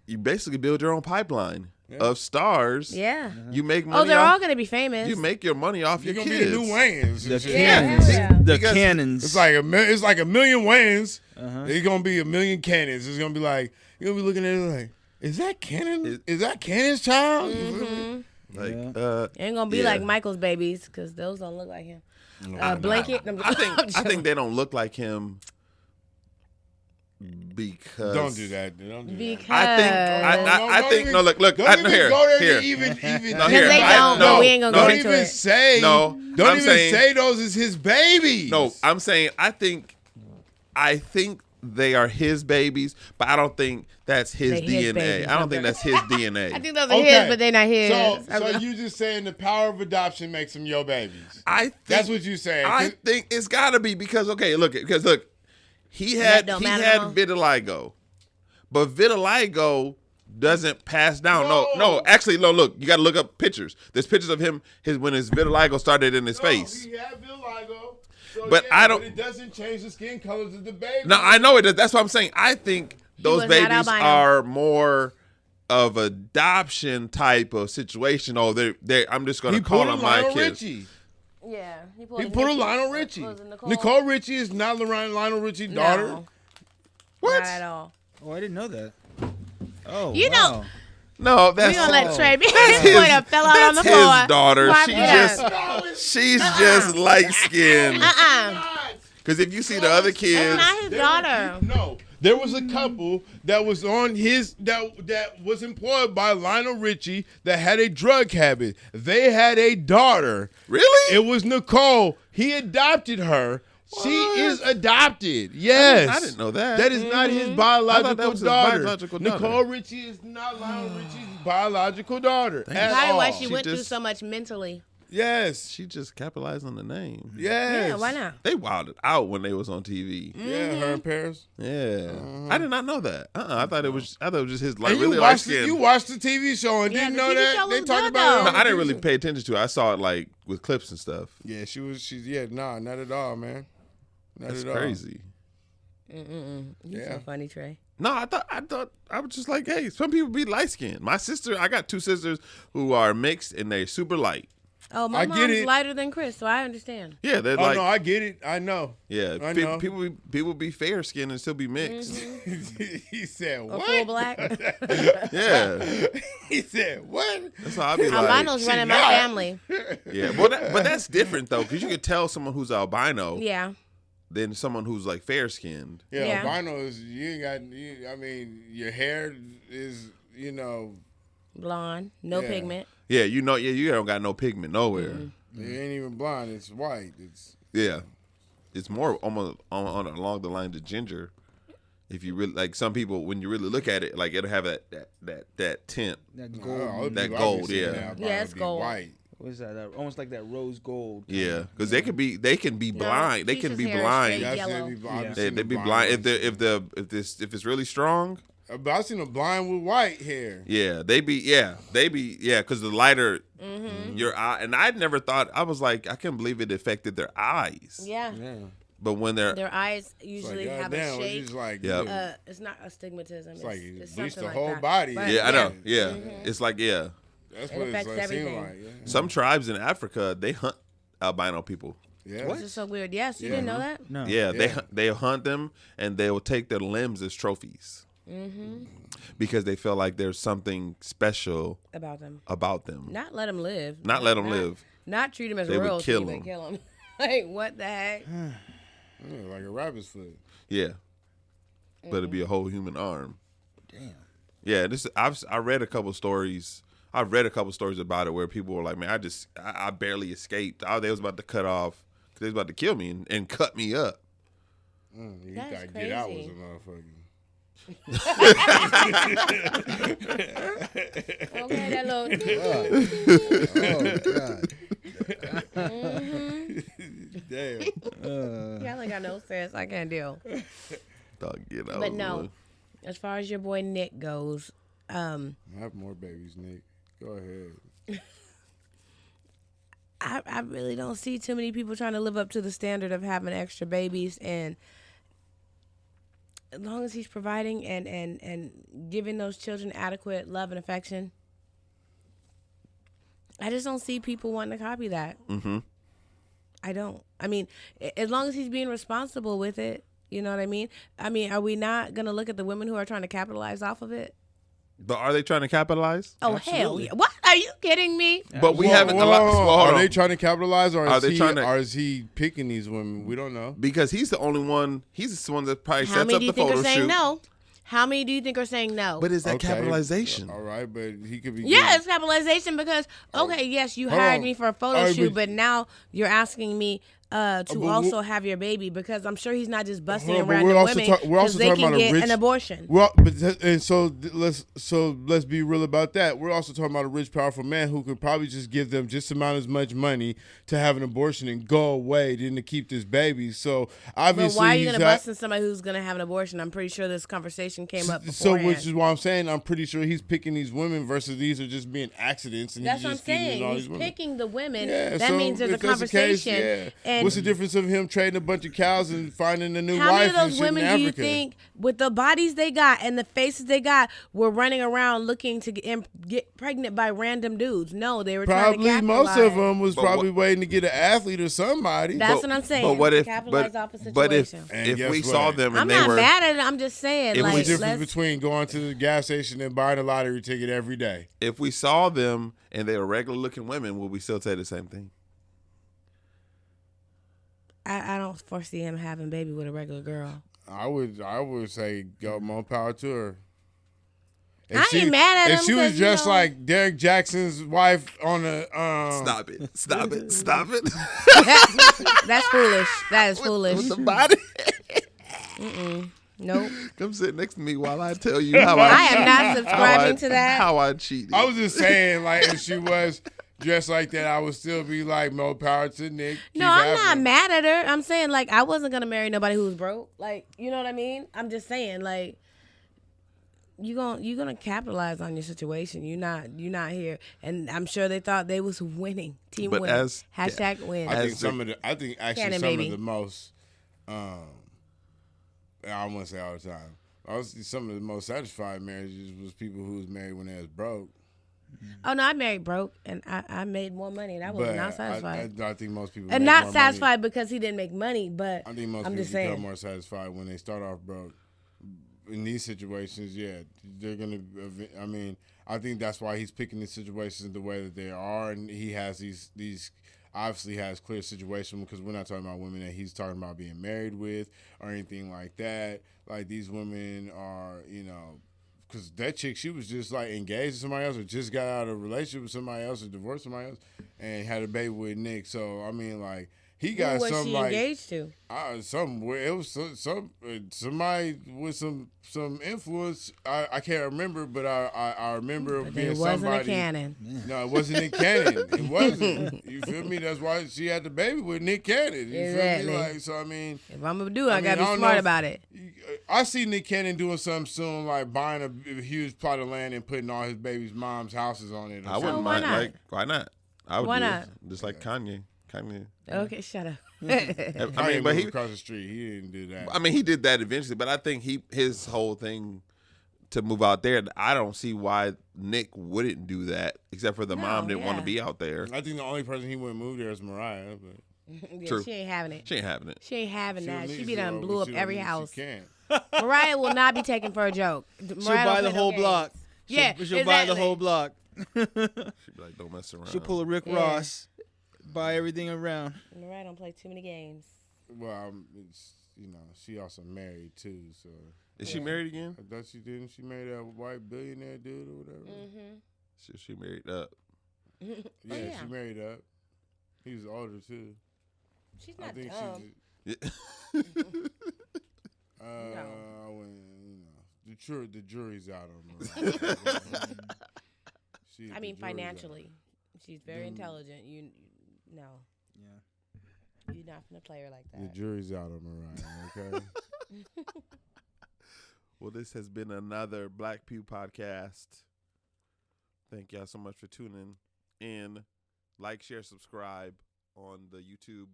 You basically build your own pipeline of stars. Yeah. You make money. Oh, they're off, all gonna be famous. You make your money off You're your gonna kids. be the new Wayans. The and shit. cannons. hell yeah. The Because cannons. It's like a million Wayans. It's gonna be a million Cannons. It's gonna be like you're gonna be looking at it like, is that Cannon? Is that Cannon's child? Like, Ain't gonna be yeah. like Michael's babies because those don't look like him. Blanket. I think they don't look like him because Don't do that. Don't do that. because I think no look Don't I, even here go there here to even no, here they I- don't, no, but we ain't gonna no, go don't into even it. say No, Don't I'm even saying- say those is his babies. No, I'm saying I think they are his babies, but I don't think that's his They his DNA. babies, I don't okay. think that's his DNA. I think those are his, but they're not his. So you just saying the power of adoption makes them your babies. I think, That's what you saying. I think it's got to be because look, he That had don't he matter had no more? vitiligo, but vitiligo doesn't pass down. No. No, actually, no. Look, you got to look up pictures. There's pictures of him when his vitiligo started in his face. He had vitiligo. So But I don't- But it doesn't change the skin colors of the baby. No, I know it does. That's what I'm saying. I think those was not babies albino. are more of adoption type of situation. Oh, they I'm just gonna He call put a them my Lionel kids. Richie. Yeah, He put a Lionel Richie. Was it Nicole Richie is not Lionel Richie's daughter. No, What? not at all. Oh, I didn't know that. Oh, You know- wow. No, We that's gonna let Trey be That's his boy his- that fell out on the that's floor. his daughter. Wipe She it up. she's just light skinned. Uh-uh. Because if you see the other It's kids, not his daughter. No, there was a couple that was on his that was employed by Lionel Richie that had a drug habit. They had a daughter. really? It was Nicole. He adopted her. She is adopted. Yes. I didn't know that. That is not his I thought biological that was his daughter. biological daughter. Nicole Richie is not Lionel Richie's biological daughter. At Probably all. why she She went through just- so much mentally. Yes. She just capitalized on the name. Yes. Yeah, why not? They wilded out when they was on TV. Yeah, her in Paris. Yeah, I did not know that. I thought it was just his like And really you light watched skin. you watched the TV show and Yeah, didn't the know TV that show they was talked good, about it. though. on I didn't the really TV. pay attention to it. I saw it like with clips and stuff. Yeah, nah, not at all, man. Not That's at all. crazy. You Yeah. so funny, Trey. No, I thought I was just like, hey, some people be light skinned. My sister, I got two sisters who are mixed and they're super light. Oh, my I get mom's it. lighter than Chris, so I understand. Yeah, they're Oh like, no, I get it. I know. yeah, I know. people be fair skinned and still be mixed. He said Or what? full black. Yeah, He said what? that's how I be like. Albino's running my not. family. Yeah, but that's different though, because you could tell someone who's albino Yeah. than someone who's like fair skinned. Yeah, Yeah. albino is you ain't got. I mean, your hair is Blonde, no Yeah. pigment. Yeah, you don't got no pigment nowhere. it ain't even blonde. It's white. It's Yeah, it's more almost on along the lines of ginger. If you really like, some people when you really look at it, like it'll have that tint. That all gold. the That people I be gold, seeing yeah. now, albino Yeah, it's be gold. White. What is that? Almost like that rose gold. Yeah, because they can be blind. They can Keisha's be hair is blind. straight. Yeah, I Yellow. seen I've Yeah. seen They the be blind blind ones. if it's really strong. But I seen a blind with white hair. Yeah, because the lighter your eye, and I'd never thought. I was like, I can't believe it affected their eyes. Yeah. Yeah. But when they're Their eyes It's usually like, have a goddamn, shape. it's like, Yep. It's not astigmatism. It's, like you it's bleach something the like whole that. body. But, yeah, I know. Yeah, it's like that's It what affects it's like, seem everything. like. Yeah. some tribes in Africa they hunt albino people. Yeah. This is so weird. Yes, you Yeah. didn't know that? No. Yeah, Yeah. they hunt them and they will take their limbs as trophies because they feel like there's something special About them. about them. Not let them live. Not let them live. Not treat them as They would royalty, kill but 'em. kill them. Like, what the heck? Yeah, like a rabbit's foot. Yeah, but it'd be a whole human arm. Damn. Yeah, I read a couple stories. I've read a couple stories about it where people were like, "Man, I barely escaped. They was about to cut off. They was about to kill me and cut me up." You That's thought Get Out was a crazy. motherfucker. Okay, that little. Damn. Y'all ain't got no sense. I can't deal. Dog, get out. But no, as far as your boy Nick goes, Have more babies, Nick. Go ahead. I really don't see too many people trying to live up to the standard of having extra babies, and as long as he's providing and giving those children adequate love and affection, I just don't see people wanting to copy that. Mm-hmm. I don't. I mean, as long as he's being responsible with it, you know what I mean? I mean, are we not going to look at the women who are trying to capitalize off of it? But are they trying to capitalize? Oh, hell yeah. What? Are you kidding me? But we haven't. Are they trying to capitalize, or is he picking these women? We don't know. Because he's the only one. He's the one that probably How sets many up do you the think photo are saying shoot. no? How many do you think are saying no? But is that capitalization? All right, but he could be. Yeah, it's capitalization because, okay, yes, you hired me for a photo shoot, but now you're asking me to also have your baby, because I'm sure he's not just busting around the women because they can get an abortion. Well, so let's be real about that. We're also talking about a rich, powerful man who could probably just give them just about as much money to have an abortion and go away than to keep this baby. So obviously, but why are you going to bust in somebody who's going to have an abortion? I'm pretty sure this conversation came up beforehand. So, which is why I'm saying I'm pretty sure he's picking these women versus these are just being accidents. And that's he's what I'm just saying. He's picking the women. Yeah, that means there's a conversation. And what's the difference of him trading a bunch of cows and finding a new wife? How many of and those shit women in do you Africa? think, with the bodies they got and the faces they got, were running around looking to get pregnant by random dudes? No, they were trying to capitalize. Most of them was probably waiting to get an athlete or somebody. That's what I'm saying. But what if? Capitalize off a But situation. if we saw them and I'm they not were mad at it. I'm just saying. What's the difference between going to the gas station and buying a lottery ticket every day? If we saw them and they were regular looking women, would we still say the same thing? I don't foresee him having a baby with a regular girl. I would say go more power to her. I ain't mad at him. If she was just like Derek Jackson's wife on the Stop it. That's foolish. That is foolish. With the body. Nope. Come sit next to me while I tell you how I am not subscribing to that. How I cheated. I was just saying, like, if she was dressed like that, I would still be like, more power to Nick. No, I'm not mad at her. I'm saying, like, I wasn't gonna marry nobody who was broke. Like, you know what I mean? I'm just saying, like, you're gonna capitalize on your situation. You're not here. And I'm sure they thought they was winning. Team win. Hashtag win. I think some of the most I wouldn't say all the time. Some of the most satisfied marriages was people who was married when they was broke. Oh no, I married broke, and I made more money, and I was not satisfied. I think most people and not satisfied because he didn't make money, but I think most people become more satisfied when they start off broke. In these situations, yeah, they're gonna. I mean, I think that's why he's picking these situations the way that they are, and he has these. Obviously has clear situation, because we're not talking about women that he's talking about being married with or anything like that. Like, these women are, because that chick, she was just like engaged to somebody else or just got out of a relationship with somebody else or divorced somebody else and had a baby with Nick. So, I mean, like, he got some something like engaged to. Somewhere it was somebody with some influence. I can't remember, but I remember but being it wasn't somebody. A canon. No, it wasn't Nick Cannon. It wasn't. You feel me? That's why she had the baby with Nick Cannon. You feel me? Like, so I mean, if I'm gonna do it, I gotta be smart about it. I see Nick Cannon doing something soon, like buying a huge plot of land and putting all his baby's mom's houses on it. I wouldn't mind. Like, why not? I would why do not? it. Just like Kanye. Okay, shut up. I mean, but he across the street. He didn't do that. I mean, he did that eventually, but I think his whole thing to move out there. I don't see why Nick wouldn't do that, except for the mom didn't want to be out there. I think the only person he wouldn't move there is Mariah. But yeah, true. She ain't having it. She ain't having it. She ain't having that. She be done blew up every house. She can't. Mariah will not be taken for a joke. She'll buy the whole block. She'll buy the whole block. She'll be like, don't mess around. She'll pull a Rick Ross. Buy everything around. Mariah don't play too many games. Well, she also married too. So is she married again? I thought she didn't. She married that white billionaire dude or whatever. Mm-hmm. She married up. Yeah, she married up. He was older too. She's not dumb. The jury's out on Mariah. I mean, financially, she's very intelligent. No. Yeah. You're not gonna play her like that. The jury's out on Mariah. Okay. Well, this has been another Black Pew podcast. Thank y'all so much for tuning in. Like, share, subscribe on the YouTube,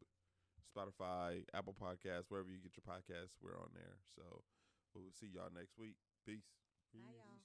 Spotify, Apple Podcasts, wherever you get your podcasts. We're on there. So we'll see y'all next week. Peace. Bye, y'all.